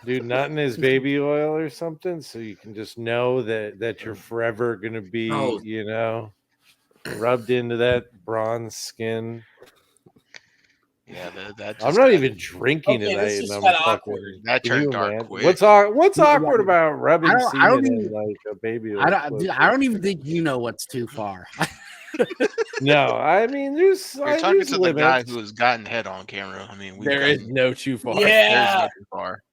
Dude, not in his baby oil or something, so you can just know that you're forever gonna be, rubbed into that bronze skin. Yeah, that I'm not even drinking tonight, and I'm fucking. awkward. That turned dark quick. What's awkward about rubbing I don't semen in even- like a baby oil? I don't even think you know what's too far. No, I mean there's. You're talking to the guy who has gotten head on camera. I mean, There is no too far. Yeah. There's no too far.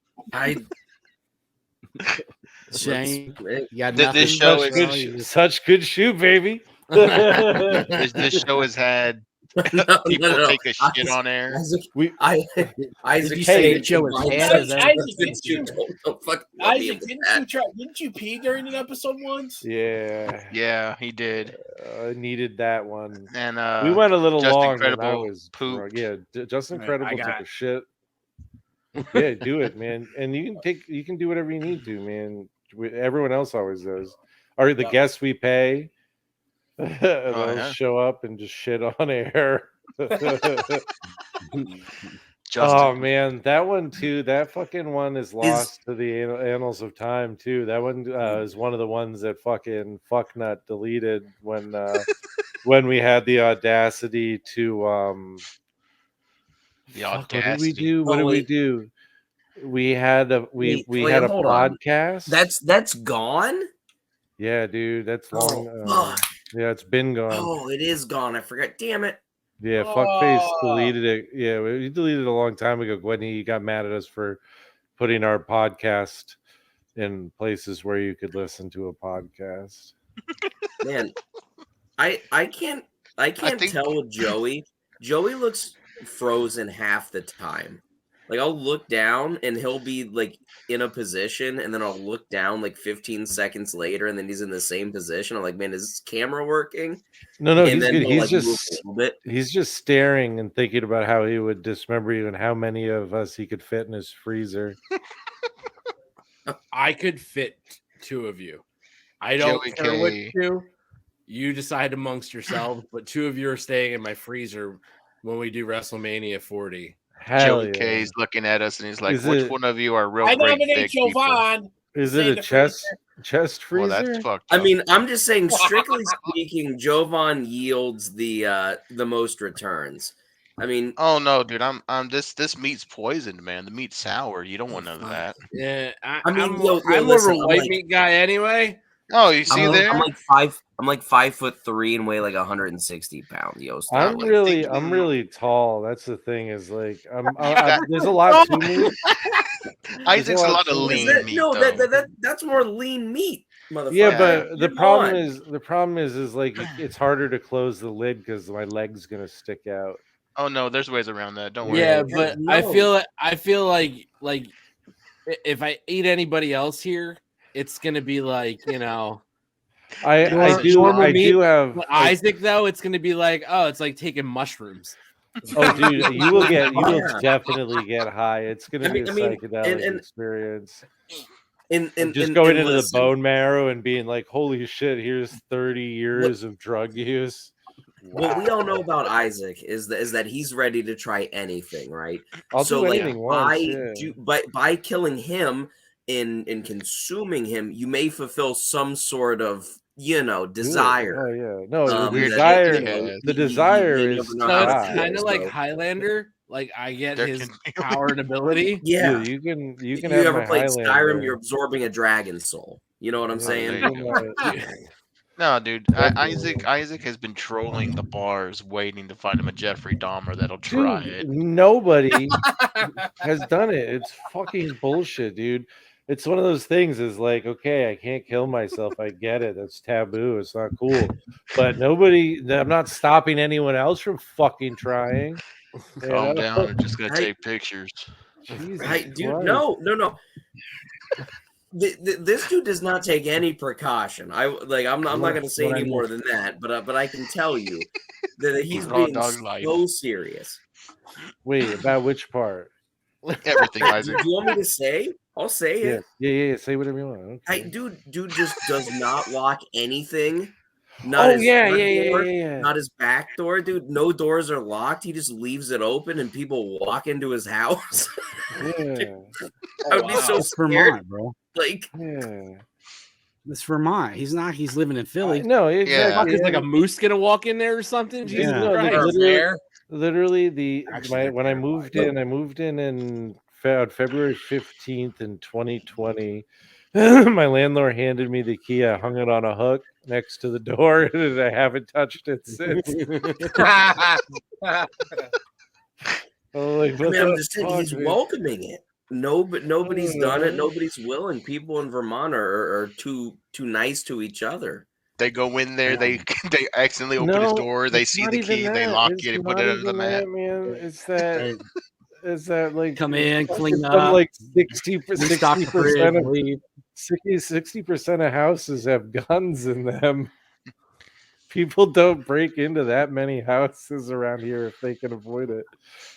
Shane, you got This nothing. show such is good, such good shoe, baby. this show has had people no. take a shit on air. Isaac, Did you say the show is bad? Isaac, didn't you pee during an episode once? Yeah, he did. Needed that one, and we went a little Just long. Incredible And I was pooped. Yeah, Just Incredible I took got a shit. Yeah, do it, man. And you can do whatever you need to, man. Everyone else always does. Or the guests we pay, they'll show up and just shit on air. Oh man, that one too. That fucking one is lost to the annals of time too. That one is one of the ones that fucking fucknut deleted when when we had the audacity to What did we do? What did we do? We had a we had a podcast. That's gone. Yeah, dude, that's long. Fuck. Yeah, it's been gone. Oh, it is gone. I forgot. Damn it. Yeah, fuckface deleted it. Yeah, we deleted it a long time ago. When he got mad at us for putting our podcast in places where you could listen to a podcast. Man, I can't tell with Joey. Joey looks frozen half the time. Like I'll look down and he'll be like in a position, and then I'll look down like 15 seconds later, and then he's in the same position. I'm like, man, is this camera working? No, and he's good. He's like, he's just staring and thinking about how he would dismember you and how many of us he could fit in his freezer. I could fit two of you. I don't care which two. You decide amongst yourselves, but two of you are staying in my freezer when we do WrestleMania 40. Joey yeah. K's looking at us and he's like, Is which it- one of you are real I great nominate big people? Jovan. Is it a chest freezer? Well, that's fucked I up. mean, I'm just saying, strictly speaking, Jovan yields the most returns. I mean, oh no, dude, I'm this meat's poisoned, man. The meat's sour. You don't want none of that. Yeah, I mean, I'm yo, more of listen, a I'm white like- meat guy anyway. Oh, you see there? I'm like 5'3" and weigh like 160 pounds. Yo, stop. I'm really tall. That's the thing. Is like there's a lot to me. Isaac's a lot of to me. lean meat. No, though. that's more lean meat, motherfucker. Yeah, but You're the problem gone. is like it's harder to close the lid because my leg's gonna stick out. Oh no, there's ways around that. Don't worry. Yeah, but I No. feel like if I eat anybody else here, it's gonna be like, you know. I do have Isaac though. It's gonna be like, oh, it's like taking mushrooms. Oh, dude, you will definitely get high. It's gonna be a psychedelic experience. And just going into listen, the bone marrow and being like, holy shit, here's 30 years of drug use. What we all know about Isaac is that he's ready to try anything, right? I'll so do like anything once, by killing him and consuming him, you may fulfill some sort of desire. Oh yeah, no, the that, desire you is never know So how it's it kind of feels, like so. Highlander. Like I get There his can- power and ability. Yeah, Dude, you can you have ever my played Highlander. Skyrim? You're absorbing a dragon soul. You know what I'm saying? there you go. No, dude. Isaac has been trolling the bars, waiting to find him a Jeffrey Dahmer that'll try it. Nobody has done it. It's fucking bullshit, dude. It's one of those things. Is like, okay, I can't kill myself. I get it. That's taboo. It's not cool. But I'm not stopping anyone else from fucking trying. Calm down. I'm just gonna take pictures. Right, dude. No. This dude does not take any precaution. I'm not going to say any more than that, but I can tell you that he's being so serious. Wait, about which part? Everything, Isaac. Do you want me to say? I'll say it. Yeah. Say whatever you want. Okay. Dude just does not lock anything. Not his front door, not his back door, dude. No doors are locked. He just leaves it open, and people walk into his house. Yeah, I would be so It's scared, Vermont, bro. Like, yeah. It's Vermont. He's living in Philly. No, exactly. Is like a moose gonna walk in there or something? Jesus Christ. Literally, when I moved in on February 15th in 2020. My landlord handed me the key. I hung it on a hook next to the door, and I haven't touched it since. I'm just saying, he's welcoming it. No, but nobody's done it. Nobody's willing. People in Vermont are too nice to each other. They go in there. They accidentally open his door. They see the key. They lock it and put it under the mat. Man, it's that like come in, clean up. Like 60% of houses have guns in them. People don't break into that many houses around here if they can avoid it.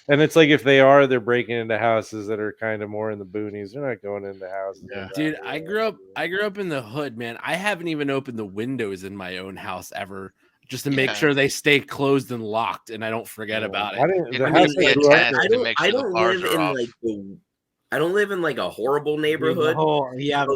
And it's like if they are, they're breaking into houses that are kind of more in the boonies. They're not going into houses. Yeah. Dude, I grew up in the hood, man. I haven't even opened the windows in my own house ever, just to make sure they stay closed and locked, and I don't forget about it. I don't live in like a horrible neighborhood. But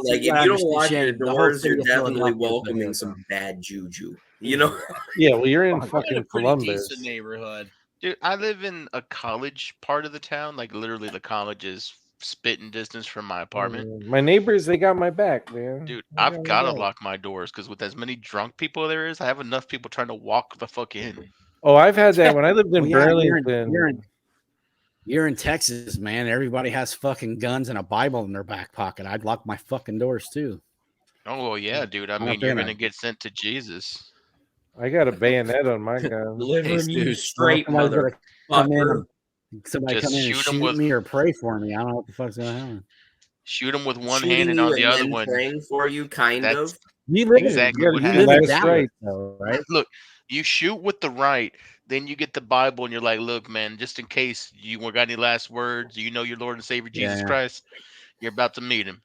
like if you don't lock your doors, you're definitely welcoming some bad juju. You know? Yeah, well, you're in fucking Columbus. Decent neighborhood. Dude, I live in a college part of the town. Like literally, the college is spitting distance from my apartment. My neighbors, they got my back, man. Dude, I've got to lock my doors because with as many drunk people there is, I have enough people trying to walk the fuck in. Oh, I've had that when I lived in Burlington. You're in Texas, man. Everybody has fucking guns and a Bible in their back pocket. I'd lock my fucking doors too. Oh, well, yeah, dude. I mean, you're going to get sent to Jesus. I got a bayonet on my gun. Delivering you straight, mother. Somebody come in and shoot me or pray for me. I don't know what the fuck's going to happen. Shoot him with one hand and on the other one. Praying for you, kind of. Exactly what happens. Right? Look, you shoot with the right, then you get the Bible, and you're like, look, man, just in case you got any last words, you know your Lord and Savior Jesus Christ, you're about to meet him.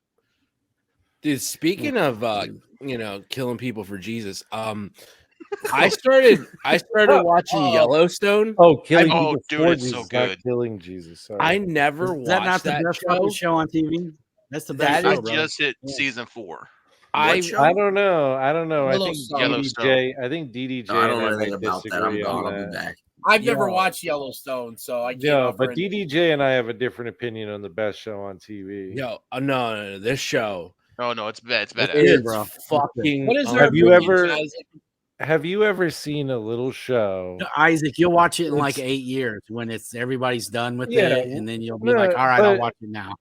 Dude, speaking of killing people for Jesus, I started watching Yellowstone. Oh, killing Oh, Jesus dude, for it's so Jesus, not good. killing Jesus. Sorry. I never Is that not watched the that best show. fucking show on TV? That's the That best I show, bro. just hit season 4. I I don't know. I think Yellowstone. DDJ. No, I don't know and anything might about that. I'm disagree on gone. I'll be that. back. I've never watched Yellowstone, so I can't No, offer but any. DDJ and I have a different opinion on the best show on TV. No, this show. Oh no, it's bad. It's bad. good, It's bro. fucking. What is Have you ever? Isaac? Have you ever seen a little show? Isaac, you'll watch it in like 8 years when everybody's done with it, and then you'll be like, all right, I'll watch it now.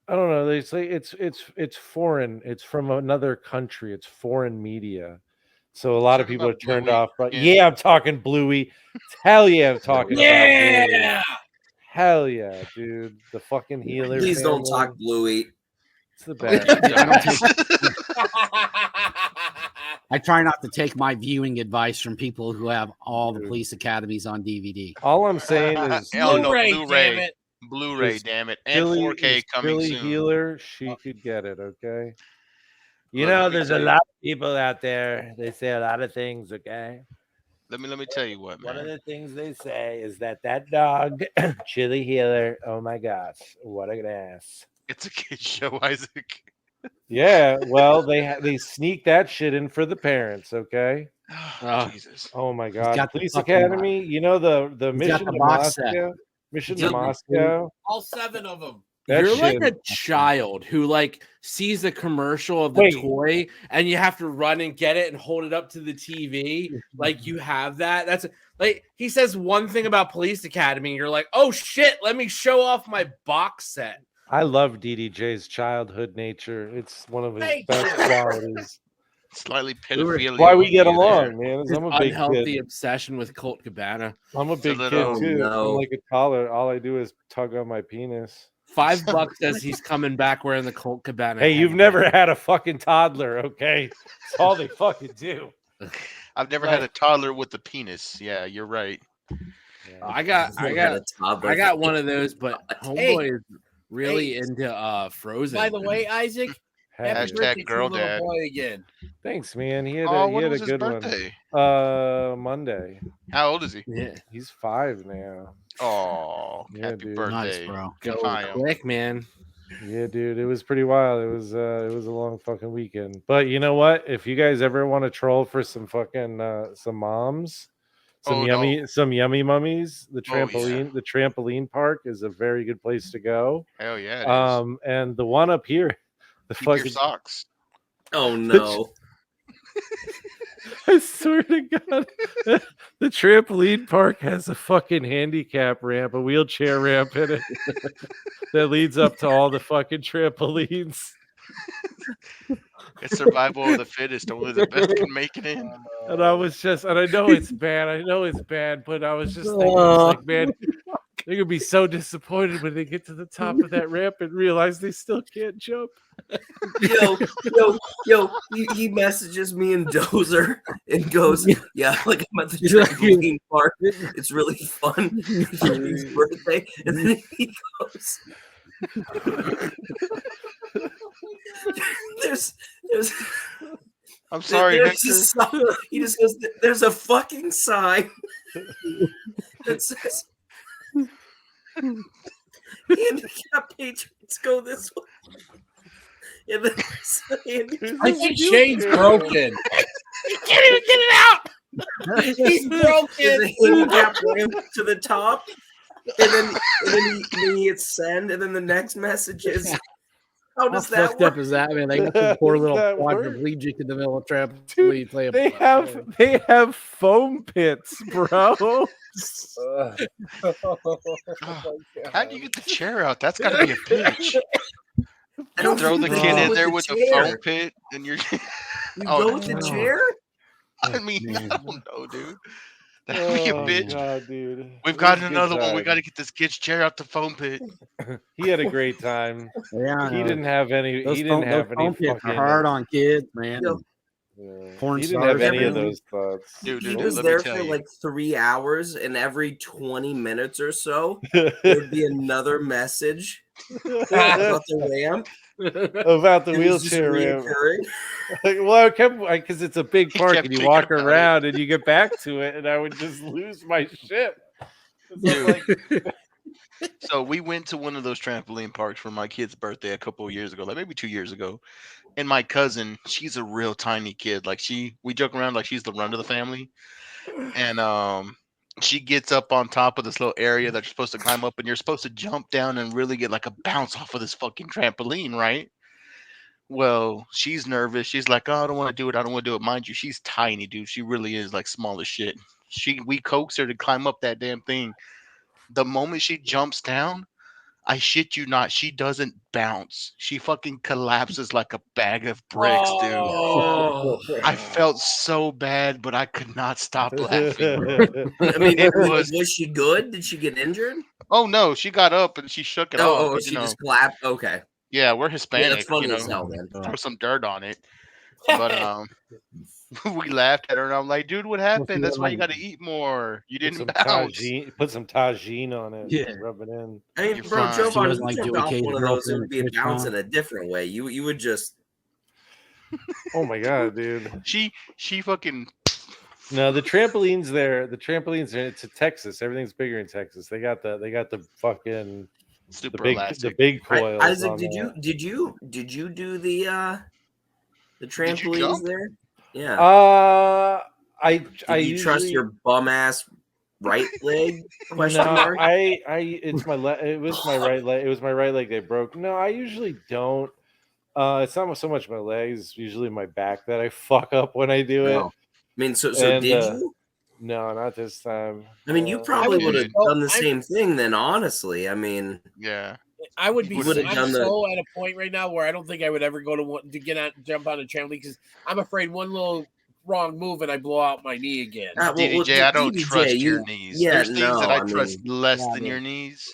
I don't know. They say it's foreign. It's from another country. It's foreign media. So a lot of people are turned off. But yeah, I'm talking Bluey. Hell yeah, I'm talking about Bluey. Hell yeah, dude. The fucking healer. Please don't talk Bluey. It's the best. I try not to take my viewing advice from people who have all the police academies on DVD. All I'm saying is Blu-ray, damn it, and 4K coming soon. Healer, she could get it, okay? You know, there's a lot of people out there. They say a lot of things, okay? Let me tell you what, man. One of the things they say is that dog, Chili Healer, oh my gosh, what an ass. It's a kid show, Isaac. Yeah, well, they sneak that shit in for the parents, okay? Oh, Jesus. Oh my God. Police Academy, you know the Mission to Moscow? Mission to Moscow. All 7 of them. You're like a child who like sees a commercial of the toy and you have to run and get it and hold it up to the TV. Like you have that. That's like he says one thing about Police Academy. And you're like, oh shit, let me show off my box set. I love DDJ's childhood nature. It's one of his best qualities. Slightly pedophilia. Why we get along, man. I'm a big unhealthy kid. obsession with Colt Cabana. I'm a big kid too. I'm like a toddler. All I do is tug on my penis. $5 says he's coming back wearing the Colt Cabana. Hey, you've never had a fucking toddler, okay? That's all they fucking do. I've never had a toddler with a penis. Yeah, you're right. I got one of those, but homeboy is really into Frozen. By the way, Isaac, happy birthday girl to little dad. boy again. Thanks, man. He had when a was his good birthday? one. Monday. How old is he? Yeah, he's 5 now. Oh, yeah, happy dude. birthday, nice, bro. Go quick, man. Yeah, dude, it was pretty wild. It was a long fucking weekend. But you know what? If you guys ever want to troll for some fucking some moms, some yummy mummies, the trampoline park is a very good place to go. Hell yeah. It is. And the one up here, the Keep fucking your socks. Oh no. I swear to God, the trampoline park has a fucking handicap ramp, a wheelchair ramp in it that leads up to all the fucking trampolines. It's survival of the fittest. Only the best can make it in. And I know it's bad, but I was just thinking, like, man, they're gonna be so disappointed when they get to the top of that ramp and realize they still can't jump. Yo, he messages me in Dozer and goes, yeah, like I'm at the trampoline park. It's really fun. It's his birthday. And then he goes, there's I'm sorry, Victor. He just goes, there's a fucking sign that says handicap patrons go this way. And then I think Shane's broken. He can't even get it out. He's broken. The handicap ramp to the top, and then he hits send, and then the next message is, how does that fucked work? up is that, man? They got the poor little quadriplegic in the middle of trampoline playing. They have foam pits, bro. How do you get the chair out? That's got to be a pitch. You throw the kid in there with the foam pit, and you're. You go with the chair? I mean, I don't know, dude. That'd be a bitch. God, dude. We've got another one. We got to get this kid's chair out the foam pit. He had a great time. Yeah, he didn't have any. Those he didn't have any foam pits fucking are hard on kids, man. Porn He didn't have stars, any of everything. those thoughts. He was there for like 3 hours, and every 20 minutes or so, there'd be another message about the ramp. About the It was just wheelchair ramp. reoccurring. Well, I kept because it's a big park kept and you thinking walk about around and you get back to it, and I would just lose my shit. Dude. So we went to one of those trampoline parks for my kid's birthday a couple of years ago, like maybe 2 years ago. And my cousin, she's a real tiny kid. Like we joke around like she's the run of the family. And she gets up on top of this little area that you're supposed to climb up, and you're supposed to jump down and really get like a bounce off of this fucking trampoline, right? Well, she's nervous. She's like, "Oh, I don't want to do it. I don't want to do it." Mind you, she's tiny, dude. She really is like small as shit. We coax her to climb up that damn thing. The moment she jumps down, I shit you not, she doesn't bounce. She fucking collapses like a bag of bricks, dude. Oh. I felt so bad, but I could not stop laughing. I mean, It was she good? Did she get injured? Oh no, she got up and she shook it off. Oh, but, she just clapped. Okay. Yeah, we're Hispanic. that's funny as hell, man. Throw some dirt on it. But we laughed at her, and I'm like, dude, what happened? That's why you got to eat more. You didn't bounce. Put some tagine on it. Yeah. Rub it in. I mean, You're bro, fine. Joe, She if doesn't you like jumped Joey off K's one of those, it girlfriend would be a Twitch bounce on. in a different way. You would just. Oh my god, dude. She fucking. No, the trampolines there. The trampolines are to Texas. Everything's bigger in Texas. They got the fucking super the big coils. Isaac, on did that. you do the trampolines there? Yeah. I you trust usually- your bum ass right leg? Question No, mark. it's my it was my right leg. It was my right leg that broke. No, I usually don't. It's not so much my legs. It's usually my back that I fuck up when I do it. No. I mean, so And, did you? No, not this time. I mean, you probably would have done the same thing then. Honestly, I mean, yeah. I would be. You would've I'm done so at a point right now where I don't think I would ever go to jump on a trampoline because I'm afraid one little wrong move and I blow out my knee again. DDJ, I don't trust your knees. Yeah, There's things that I trust less than man. your knees.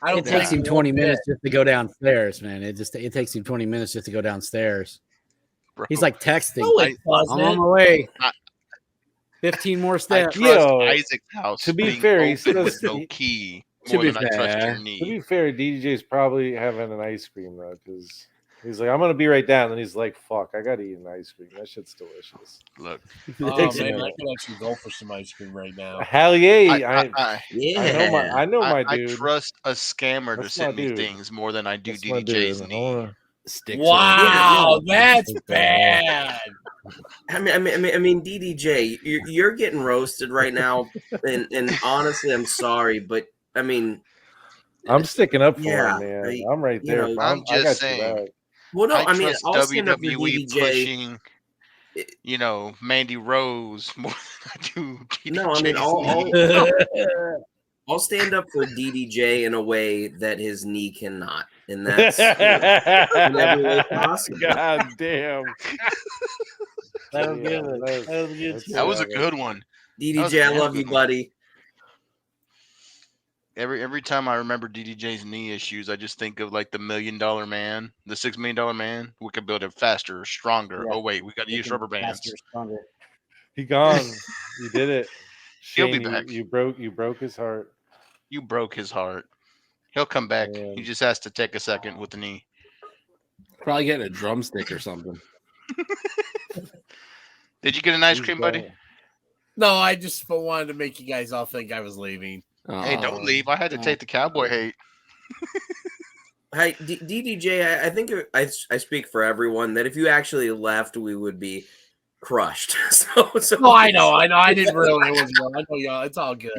I don't It takes think him 20 minutes just to go downstairs, man. It takes him 20 minutes just to go downstairs. Bro, He's like texting. No, it I'm on doesn't. my way. 15 more I steps. trust Yo, Isaac's house to be being fair, he open with says- no key To more be than I trust fair. your knee. To be fair, DJ's probably having an ice cream though, because he's like, I'm gonna be right down, and he's like, fuck, I gotta eat an ice cream. That shit's delicious. Look, Oh takes a man, I minute. could actually go for some ice cream right now. Hell yeah! I know my I dude. trust a scammer to That's send my me dude. things more than I do That's my DDJ's dude. knee. Wow, that's bad. I mean, DDJ, you're getting roasted right now, and honestly, I'm sorry, but I mean, I'm sticking up for Yeah, him, man. I- I'm right you there. know, I'm I got just your saying. back. well, no, I mean, trust I'll stand up for WWE DDJ. pushing, Mandy Rose more than I do DDJ's No, I mean, knee. I'll stand up for DDJ in a way that his knee cannot, and that's in every way possible. God damn. That was Yeah, good. that's- That was good. that's That was a savage. good one. That was a DDJ, I damn love good you, one. buddy. Every time I remember DDJ's knee issues, I just think of like the $1 Million Man, the $6 Million Man. We could build it faster, stronger. Yeah. Oh wait, we got to use rubber bands. Faster, stronger. He gone. You did it. He'll be Shane, back. You broke his heart. You broke his heart. He'll come back. Man. He just has to take a second with the knee. Probably getting a drumstick or something. Did you get an ice He's cream, buddy? gone. No, I just wanted to make you guys all think I was leaving. Hey, don't leave. I had to take the cowboy hate. Hey, DDJ, I think I speak for everyone that if you actually left, we would be crushed. so No, I know. I didn't really. I know y'all. It's all good.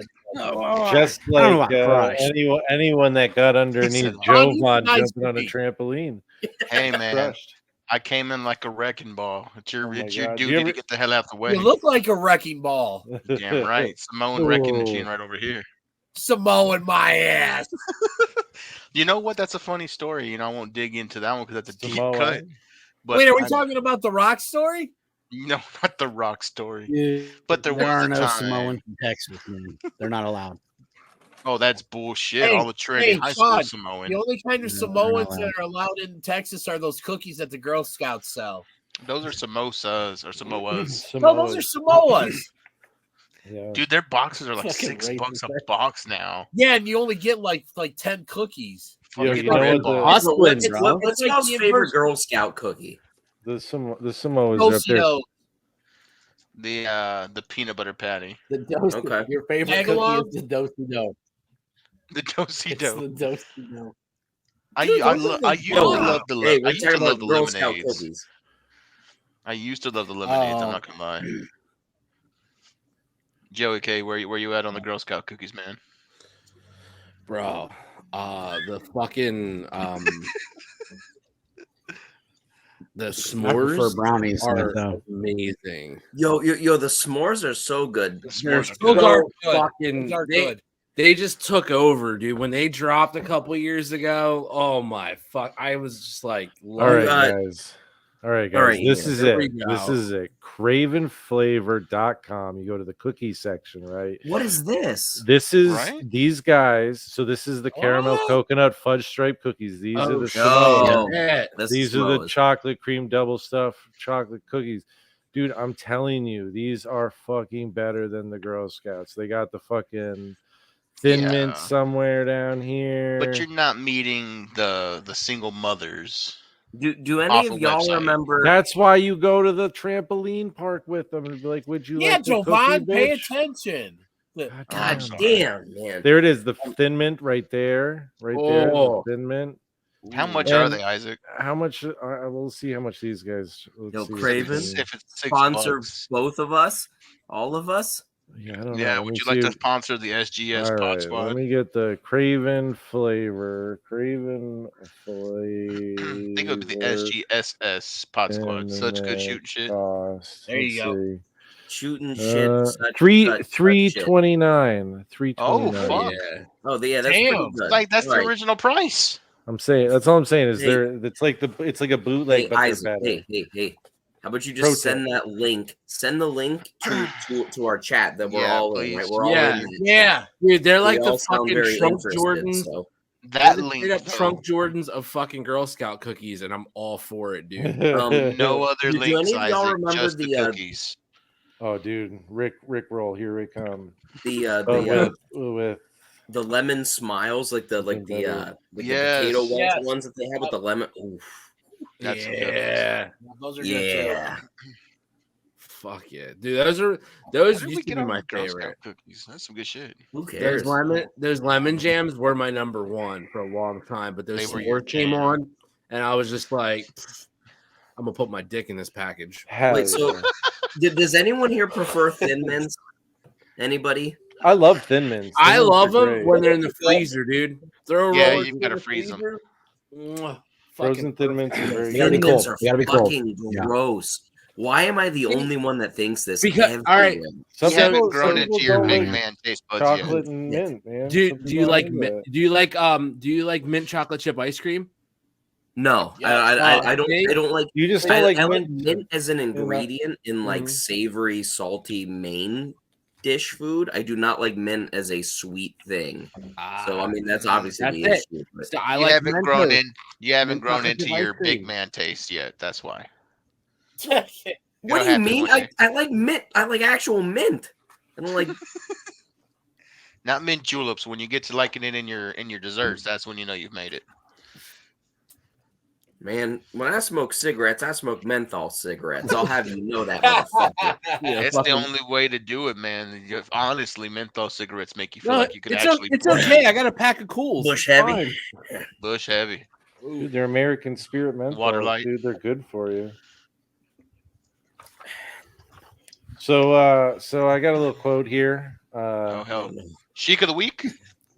Just I don't know like about crush. anyone that got underneath Listen, Jovan nice jumping on a to me. trampoline. Hey, man. Crushed. I came in like a wrecking ball. It's your, Oh my it's your God. Do duty you to ever- get the hell out the way. You look like a wrecking ball. Damn right. Samoan wrecking Ooh. machine right over here. Samoan my ass. You know what? That's a funny story. I won't dig into that one because that's a deep Samoa. cut. But Wait, are we I- talking about the Rock story? No, not the Rock story. Yeah. But there are was a no time. Samoans in Texas, man. They're not allowed. Oh, that's bullshit. Hey, All the Trinity hey, High School Sean, Samoan. The only kind of No, they're not Samoans allowed. that are allowed in Texas are those cookies that the Girl Scouts sell. Those are samosas or Samoas. No, those are Samoas. Yeah. Dude, their boxes are like Fucking $6 a racist. box now. Yeah, and you only get like 10 cookies. Yo, Fucking you know red what the- box. What's bro. what's It's like y'all's the favorite inverse- Girl Scout cookie? The Samoas are up there. Tostito. The peanut butter patty. The dose. Okay. Your favorite Tagalog? cookie is the Dosey-Do. The It's Dosey-Do. the Dosey-Do. I Dude, used those to are the love the Hey, I we're used to talking love about the Girl Scout lemonades. cookies. I used to love the lemonades. I'm Oh. not gonna lie. Joey K, where you at on the Girl Scout cookies, man? Bro, the fucking the I s'mores prefer brownies. are though. amazing. Yo, the s'mores are so good. They're S'mores are so Those are good. fucking. Those are they, good. they just took over, dude. When they dropped a couple years ago, oh my fuck! I was just like, All right, got- guys. All right, All guys. right, This yeah, is there it. we This go. is it. Cravenflavor.com. You go to the cookie section, right? What is this? This is Right? these guys. So this is the caramel Oh. coconut fudge stripe cookies. These are Oh, the shit. Samoa. Yeah. That's These are the Samoas. chocolate cream double stuff chocolate cookies. Dude, I'm telling you, these are fucking better than the Girl Scouts. They got the fucking thin Yeah. mint somewhere down here. But you're not meeting the single mothers. Do any Off of a y'all website. remember? That's why you go to the trampoline park with them and be like, would you Yeah, like the cookie, Jovan, pay bitch? attention. God sorry. damn, man. There it is, the thin mint right there. Right there, Oh. the thin mint. How much are And they, Isaac? How much? We'll see how much these guys. Let's Yo, see Craven, If it's sponsor $6. both of us, all of us. Yeah, I don't Yeah, know. would you like to sponsor the SGS All Pod right, Squad? let me get the Craven flavor. Craven flavor. They go to the SGSS Pod Squad. Such good shooting shit. Cost. There you go. Shooting shit. Such, $3.29. Oh, $3.29. fuck. Yeah. Oh, yeah, that's Damn. pretty good. Like that's Right. the original price. I'm saying that's all I'm saying is Hey. it's like a bootleg, Hey, but Isaac, they're better. hey. How about you just Pro send tip. that link? Send the link to our chat that we're Yeah, all in. please. Right? We're all Yeah. in. Yeah. Dude, they're We like all the sound fucking very Trump interested, Jordans. so. That They're the link, straight up though, Trump Jordans of fucking Girl Scout cookies, and I'm all for it, dude. no other Do links, any of y'all Isaac. remember Just the the, cookies. Oh, dude, Rick roll, here we come. The With the lemon smiles, like the Yes. potato ones, Yes. the ones that they have with the lemon. Oof. That's some good ones. Yeah. Those are good Yeah. Fuck yeah, dude. Those How did we used to get be on my Girl Scout favorite. cookies? That's some good shit. Who cares? Those lemon jams were my number one for a long time, but those They were your s'mores came jam. on, and I was just like, I'm gonna put my dick in this package. Wait, so does anyone here prefer Thin Mints? Anybody? I love Thin Mints. I Thin Mints love are them great. when they're in the freezer, dude. Throw a Yeah, roll you in gotta the freeze 'em. freezer. Mwah. Frozen Fucking Thin Mints are very They gotta be Thin good. Mints cold. are They gotta be cold. fucking Yeah. gross. Why am I the only one that thinks this? Because- all right. everywhere? Some You haven't people- grown some into people your don't big like man taste buds chocolate yet. and mint, man. Do Some you people like aren't into it. do you like mint chocolate chip ice cream? No, Yeah. I don't like. You just don't I like like mint. mint as an ingredient in like Mhm. savory, salty main dish food. I do not like mint as a sweet thing. So I mean, that's obviously That's the it. issue. But So I You like haven't grown Mentos. in. You haven't Mint grown chocolate into chip your ice big cream. man taste yet. That's why. what do It'll you happen mean? one day. I like mint. I like actual mint. I don't like. Not mint juleps. When you get to liking it in your desserts, that's when you know you've made it. Man, when I smoke cigarettes, I smoke menthol cigarettes. I'll have you know that, motherfucker. It's the only way to do it, man. Honestly, menthol cigarettes make you feel No, like you could it's actually. it's breathe. okay. I got a pack of cools. Bush It's heavy. fine. Bush heavy. Dude, they're American Spirit menthols, Water Light. dude. They're good for you. So I got a little quote here. Oh hell, Chic of the week.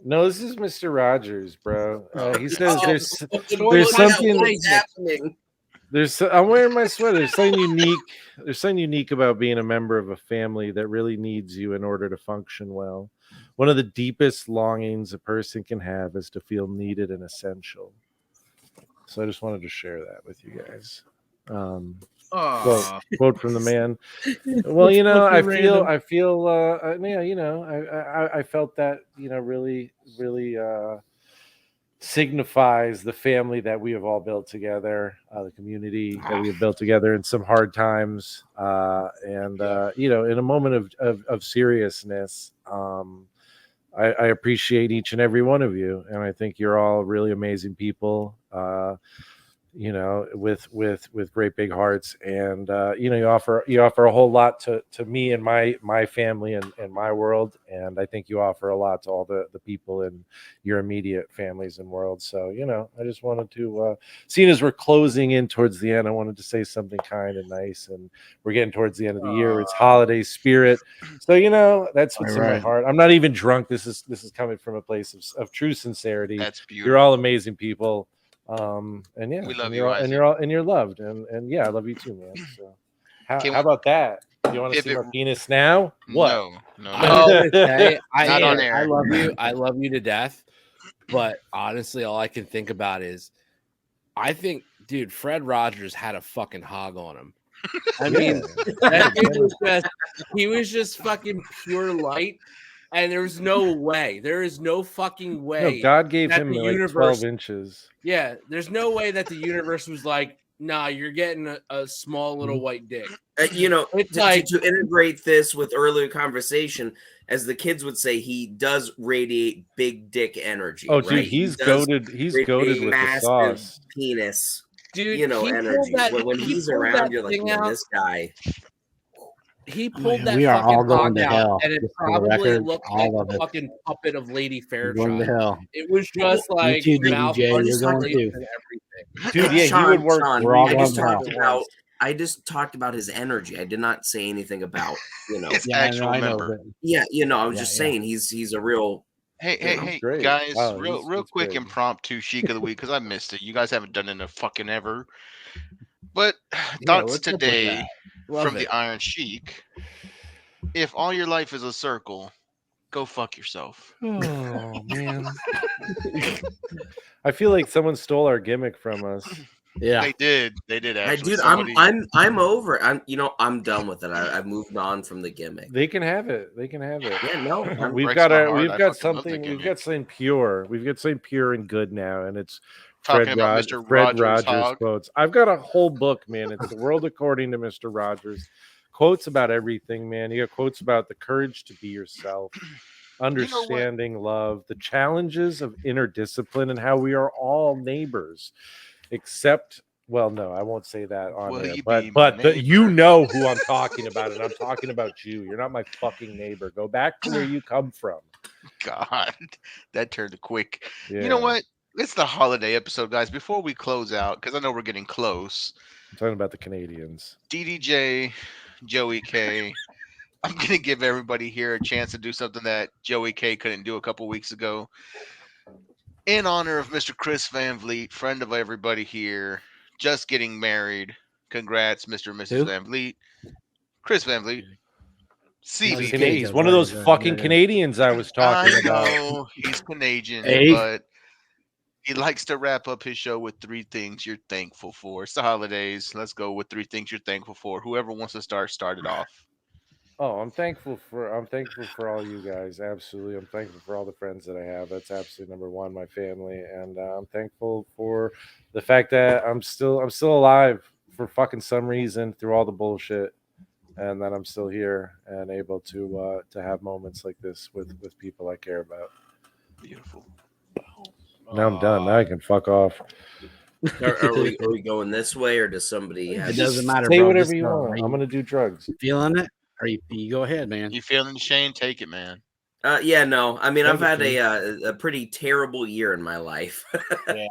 No, this is Mr. Rogers, bro. He says Oh, there's What's something. happening? I'm wearing my sweater. There's something unique. There's something unique about being a member of a family that really needs you in order to function well. One of the deepest longings a person can have is to feel needed and essential. So I just wanted to share that with you guys. Quote from the man. Well, you know, I feel, yeah, you know, I felt that, you know, really signifies the family that we have all built together, the community that we have built together in some hard times, and in a moment of seriousness. I appreciate each and every one of you, and I think you're all really amazing people. With great big hearts, and you offer a whole lot to me and my family and my world, and I think you offer a lot to all the people in your immediate families and worlds. So I just wanted to, seeing as we're closing in towards the end, I wanted to say something kind and nice, and we're getting towards the end of the year. It's holiday spirit, so that's what's in my heart. I'm not even drunk. This is coming from a place of true sincerity. That's beautiful. You're all amazing people. And we love you're loved, and I love you too, man. So how about that? Do you want to see my penis now? What? No. Not on air. I love you to death, but honestly, all I can think about is, I think, dude, Fred Rogers had a fucking hog on him. I mean, that dude he was just fucking pure light. And there's no way. There is no fucking way. No, God gave him like 12 inches. Yeah, there's no way that the universe was like, nah, you're getting a small little white dick. It's like to integrate this with earlier conversation, as the kids would say, he does radiate big dick energy. Oh, dude, he's goated. He's goated with the sauce. Penis, dude. Energy. When he's around, you're like, man, this guy. He pulled that we are fucking all going hog to out, hell. and it Just for the probably record, looked all like of a it. fucking puppet of Lady You're going to Fairchild. hell. It was just like You too, mouth DJ, you're going and too. everything. Dude, yeah, Sean, he would work. Sean, We're all I just going to talked about. I just talked about his energy. I did not say anything about his Yeah, actual I know, member. but- Yeah, I was just saying he's a real. Hey, great. guys, Wow, real he's quick great. impromptu chic of the week, because I missed it. You guys haven't done it in a fucking ever. But Yeah, thoughts what's up with today that? Love from it. the Iron Sheik. If all your life is a circle, go fuck yourself. Oh man, I feel like someone stole our gimmick from us. Yeah, They did actually. Dude, I'm over it. I'm done with it. I've moved on from the gimmick. They can have it. Yeah, no, we've got something pure. We've got something pure and good now, and it's talking about Mr. Rogers hog. quotes. I've got a whole book, man. It's The World According to Mr. Rogers. Quotes about everything, man. You got quotes about the courage to be yourself, understanding love, the challenges of inner discipline, and how we are all neighbors, except, well, no, I won't say that on there, but you know who I'm talking about, and I'm talking about you. You're not my fucking neighbor. Go back to where you come from. God, that turned quick. Yeah. You know what? It's the holiday episode, guys. Before we close out, because I know we're getting close. I'm talking about the Canadians. DDJ, Joey K. I'm going to give everybody here a chance to do something that Joey K couldn't do a couple weeks ago. In honor of Mr. Chris Van Vliet, friend of everybody here, just getting married. Congrats, Mr. and Mrs. Who? Van Vliet. Chris Van Vliet. CVP. He's one of those fucking Canadians I was talking about. I know he's Canadian, Hey. but he likes to wrap up his show with 3 things you're thankful for. It's the holidays. Let's go with 3 things you're thankful for. Whoever wants to start it off. Oh, I'm thankful for all you guys. Absolutely. I'm thankful for all the friends that I have. That's absolutely number one, my family. And I'm thankful for the fact that I'm still alive for fucking some reason through all the bullshit, and that I'm still here and able to have moments like this with people I care about. Beautiful. Now I'm done. Now I can fuck off. Are we going this way, or does somebody have It doesn't matter. Say bro. whatever Just you go. want. I'm gonna do drugs. Feeling it? Are you go ahead, man. You feeling Shane? Take it, man. Yeah, no. I mean, I've had Thank a pretty terrible year in my life. Yeah.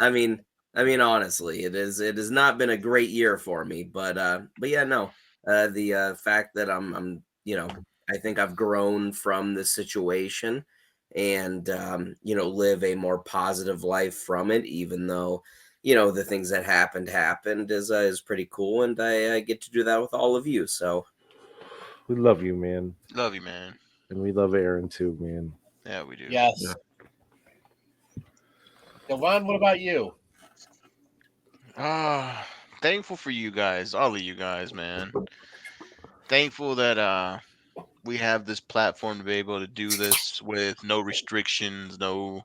I mean, honestly, it has not been a great year for me. But yeah, no. The fact that I'm I think I've grown from this situation, and live a more positive life from it, even though the things that happened is pretty cool, and I get to do that with all of you. So We love you, man. Love you, man. And we love Aaron too, man. Yeah, we do. Yes. Devon, what about you? Thankful for you guys, all of you guys, man. Thankful that we have this platform to be able to do this with no restrictions, no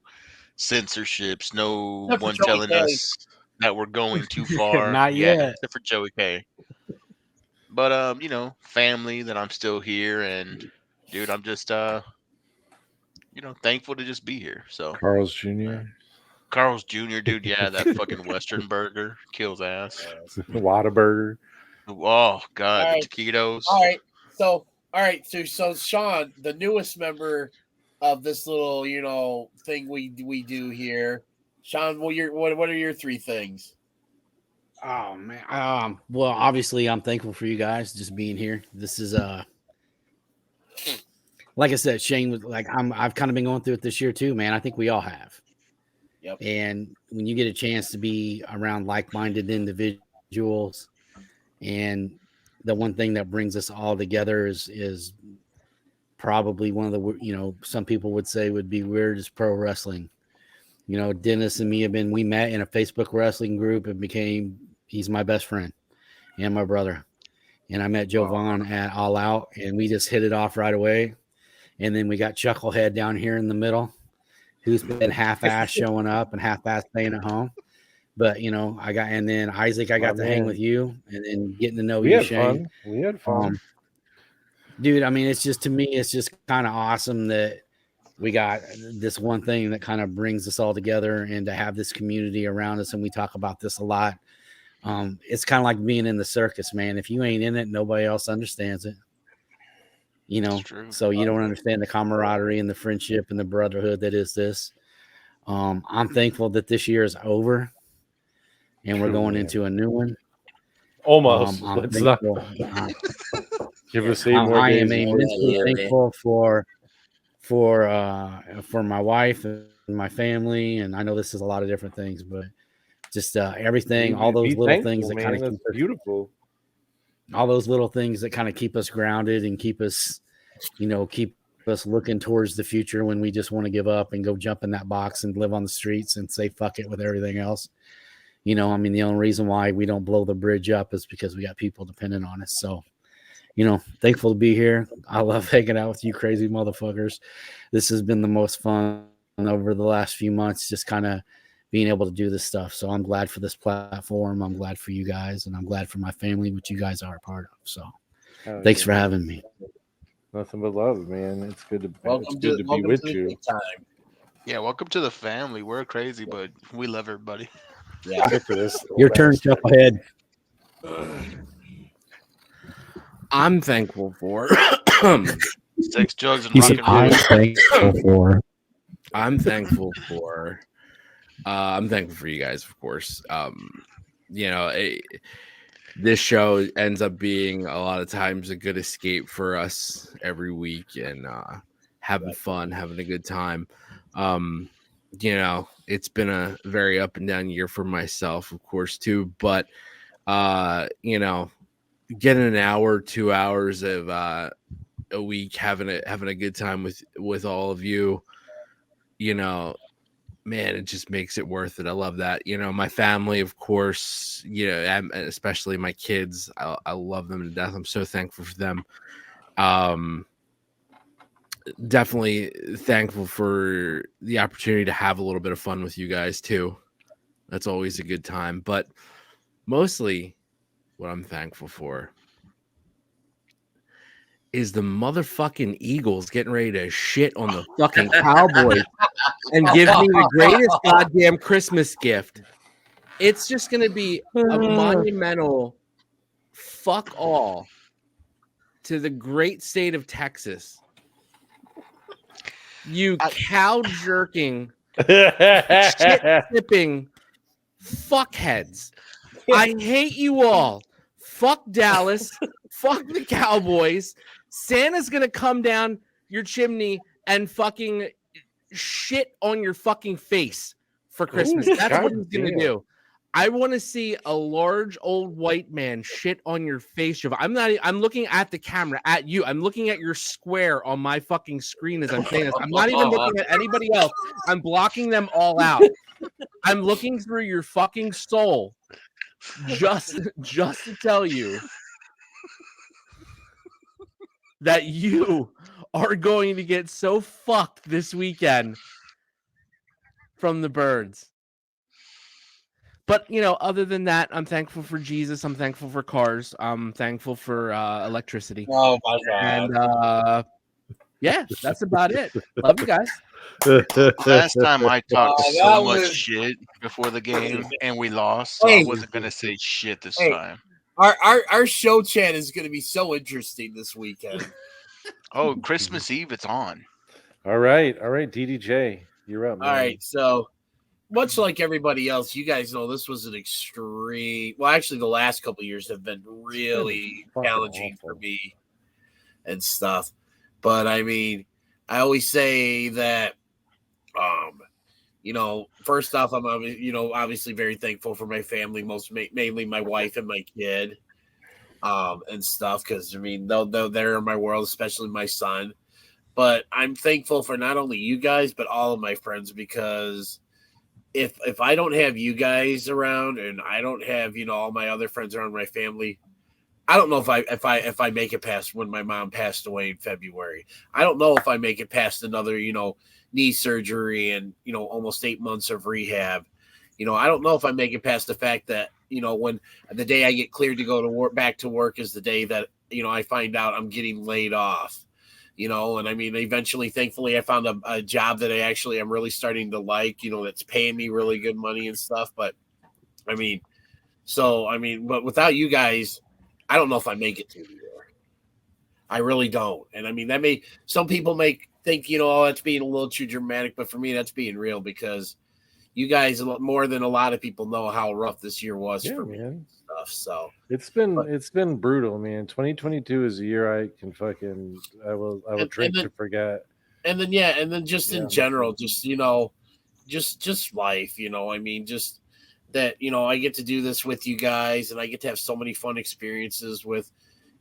censorships, no Except for one Joey telling K. us that we're going too far. Not Yeah, yet. except for Joey K. But family that I'm still here, and dude, I'm just thankful to just be here. So Carl's Jr. Carl's Jr., dude, yeah, that fucking Western burger kills ass. Whataburger. Oh god, All the right. taquitos. All right. So Sean, the newest member of this little, thing we do here. Sean, what are your three things? Oh man. Well, obviously I'm thankful for you guys just being here. This is like I said, Shane was like I've kind of been going through it this year too, man. I think we all have. Yep. And when you get a chance to be around like-minded individuals, and the one thing that brings us all together is probably one of the some people would say would be weird is pro wrestling. Dennis and me we met in a Facebook wrestling group and he's my best friend and my brother. And I met Jovan at All Out, and we just hit it off right away. And then we got Chucklehead down here in the middle, who's been half-ass showing up and half-ass staying at home. But and then Isaac, I got to hang with you, and then getting to know you, Shane. We had fun. Dude, I mean, it's just kind of awesome that we got this one thing that kind of brings us all together, and to have this community around us. And we talk about this a lot. It's kind of like being in the circus, man. If you ain't in it, nobody else understands it. So you don't understand the camaraderie and the friendship and the brotherhood that is this. I'm thankful that this year is over and we're going into a new one. Almost. I'm Let's thankful. not give us 8 more I days. am immensely thankful for my wife and my family, and I know this is a lot of different things, but just everything, all those little things that kind of keep us beautiful. All those little things that kind of keep us grounded and keep us looking towards the future when we just want to give up and go jump in that box and live on the streets and say fuck it with everything else. The only reason why we don't blow the bridge up is because we got people dependent on us. So, thankful to be here. I love hanging out with you crazy motherfuckers. This has been the most fun over the last few months, just kind of being able to do this stuff. So I'm glad for this platform. I'm glad for you guys, and I'm glad for my family, which you guys are a part of. So thanks for having me. Nothing but love, man. It's good to be welcome with to you. the time. Yeah, welcome to the family. We're crazy, but we love everybody. Yeah. Your turn, Chucklehead. I'm thankful for sex, drugs, and rock and roll. I'm thankful for you guys, of course. This show ends up being a lot of times a good escape for us every week, and having fun, having a good time. It's been a very up and down year for myself, of course, too. But getting an hour, 2 hours of a week, having a good time with all of you, man, it just makes it worth it. I love that. My family, of course, and especially my kids, I love them to death. I'm so thankful for them. Definitely thankful for the opportunity to have a little bit of fun with you guys too. That's always a good time. But mostly what I'm thankful for is the motherfucking Eagles getting ready to shit on the fucking Cowboys and give me the greatest goddamn Christmas gift. It's just going to be a monumental fuck all to the great state of Texas. You cow jerking, shit sipping fuckheads. I hate you all. Fuck Dallas. Fuck the Cowboys. Santa's going to come down your chimney and fucking shit on your fucking face for Christmas. Ooh, that's what he's going to damn. do. I want to see a large old white man shit on your face. I'm looking at the camera at you. I'm looking at your square on my fucking screen as I'm saying this. I'm not even looking at anybody else. I'm blocking them all out. I'm looking through your fucking soul just to tell you that you are going to get so fucked this weekend from the birds. But other than that, I'm thankful for Jesus. I'm thankful for cars. I'm thankful for electricity. Oh my God! And yeah, that's about it. Love you guys. Last time I talked so much was... shit before the game and we lost, so I wasn't gonna say shit this time. Our show chat is going to be so interesting this weekend. Oh, Christmas Eve, it's on. All right, DDJ, you're up, man. All right, so much like everybody else, you guys know this was an extreme. Well, actually, the last couple of years have been really challenging for me and stuff. But I mean, I always say that, first off, I'm obviously very thankful for my family, mainly my wife and my kid, and stuff. Because I mean, they're in my world, especially my son. But I'm thankful for not only you guys, but all of my friends, because if I don't have you guys around and I don't have all my other friends around, my family, I don't know if I make it past when my mom passed away in February. I don't know if I make it past another knee surgery and almost 8 months of rehab. I don't know if I make it past the fact that when the day I get cleared to go to work, back to work, is the day that I find out I'm getting laid off. And I mean, eventually, thankfully, I found a job that I'm really starting to like, that's paying me really good money and stuff. But but without you guys, I don't know if I make it to the year. I really don't. And I mean, some people may think, that's being a little too dramatic, but for me, that's being real, because you guys, more than a lot of people, know how rough this year was for me and stuff. So it's been brutal, man. 2022 is a year I will drink to forget. And then just in general, just just life, I mean, just that I get to do this with you guys, and I get to have so many fun experiences with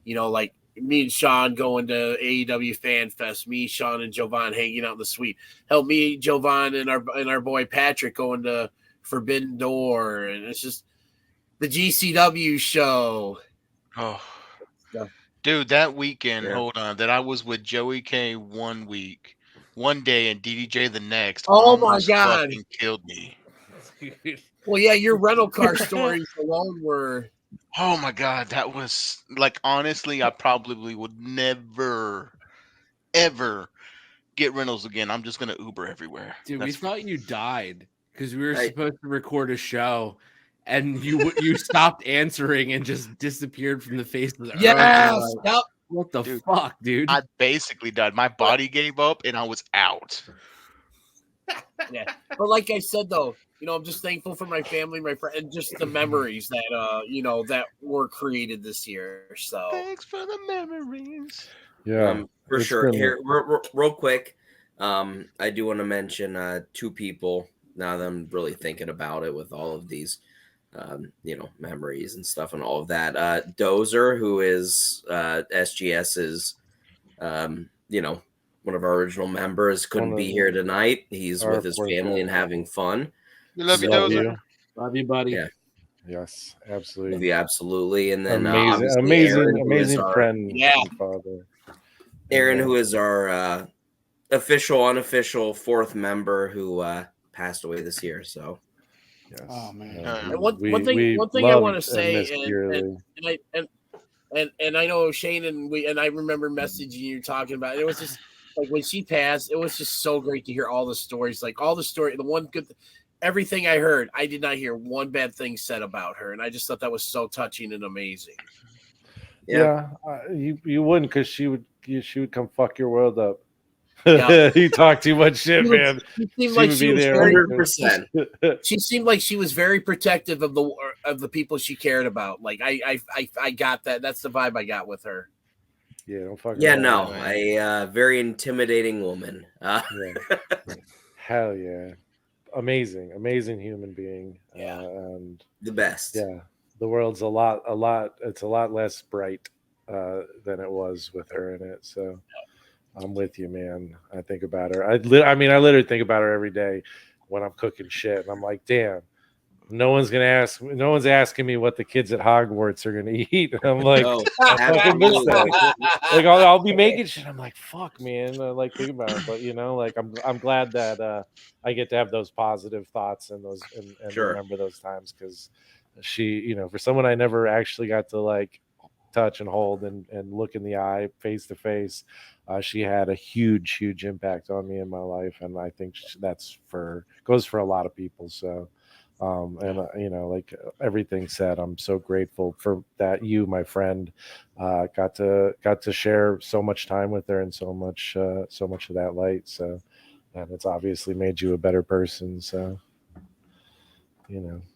like me and Sean going to AEW Fan Fest, me, Sean, and Jovan hanging out in the suite. Help me, Jovan, and our boy Patrick going to Forbidden Door, and it's just the GCW show. Oh, dude, that weekend, hold on, that I was with Joey K one day, and DDJ the next. Oh my God, fucking killed me. Well, yeah, your rental car stories alone were. Oh my God, that was like, honestly, I probably would never, ever get rentals again. I'm just gonna Uber everywhere. Dude, we thought you died because we were supposed to record a show, and you stopped answering and just disappeared from the face of the earth. Yes, yep. What the fuck, dude? I basically died. My body gave up, and I was out. Yeah, but like I said, though, I'm just thankful for my family, my friend, and just the memories that that were created this year. So thanks for the memories. Yeah, for sure. Here, real quick, I do want to mention 2 people now that I'm really thinking about it with all of these, memories and stuff and all of that. Dozer, who is SGS's, one of our original members, couldn't be here tonight. He's with his family and having fun. We love you, Dozer. Love you, buddy. Yeah. Yes, absolutely. Love you, absolutely. And then amazing friend. Yeah. Father. Aaron, who is our official, unofficial 4th member who passed away this year. So, yes. Oh man! And one thing I want to say, and I know Shane and I remember messaging you talking about it. It was just like when she passed, it was just so great to hear all the stories, like all the story. The one good, everything I heard, I did not hear one bad thing said about her, and I just thought that was so touching and amazing. Yeah, you wouldn't, because she would come fuck your world up. Yeah. You talk too much shit, man. She seemed like she was 100%. She seemed like she was very protective of the people she cared about. Like I got that. That's the vibe I got with her. Yeah, don't fucking. Yeah, no, a very intimidating woman. Yeah. Hell yeah, amazing human being. Yeah, and the best. Yeah, the world's a lot. It's a lot less bright than it was with her in it. So. I'm with you, man. I think about her. I literally think about her every day when I'm cooking shit, and I'm like, damn, No one's asking me what the kids at Hogwarts are gonna eat. I'm like, No, I fucking miss absolutely. that. Like I'll be making shit. I'm like, fuck, man. I like thinking about it, but like I'm glad that I get to have those positive thoughts and those and Sure. remember those times because she, for someone I never actually got to like touch and hold and look in the eye face to face, she had a huge impact on me in my life, and I think that's goes for a lot of people. So. And like everything said, I'm so grateful for that. You, my friend, got to share so much time with her and so much of that light. So, and it's obviously made you a better person. So,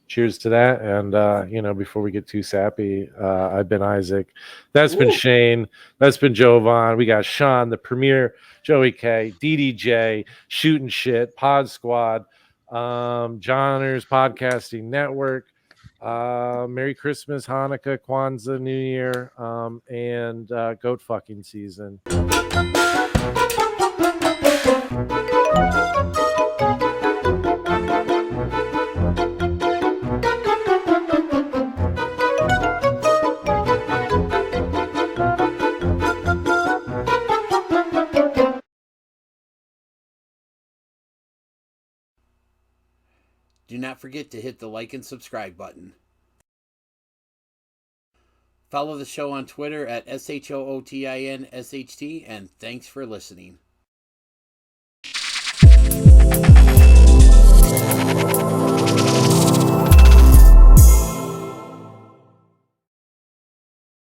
cheers to that. And before we get too sappy, I've been Isaac. That's been Shane. That's been Jovan. We got Sean, the premier, Joey K, DDJ, Shootin Shit, Pod Squad, Johners Podcasting Network. Merry Christmas, Hanukkah, Kwanzaa, New Year, and goat fucking season. Do not forget to hit the like and subscribe button. Follow the show on Twitter at SHOOTINSHT, and thanks for listening.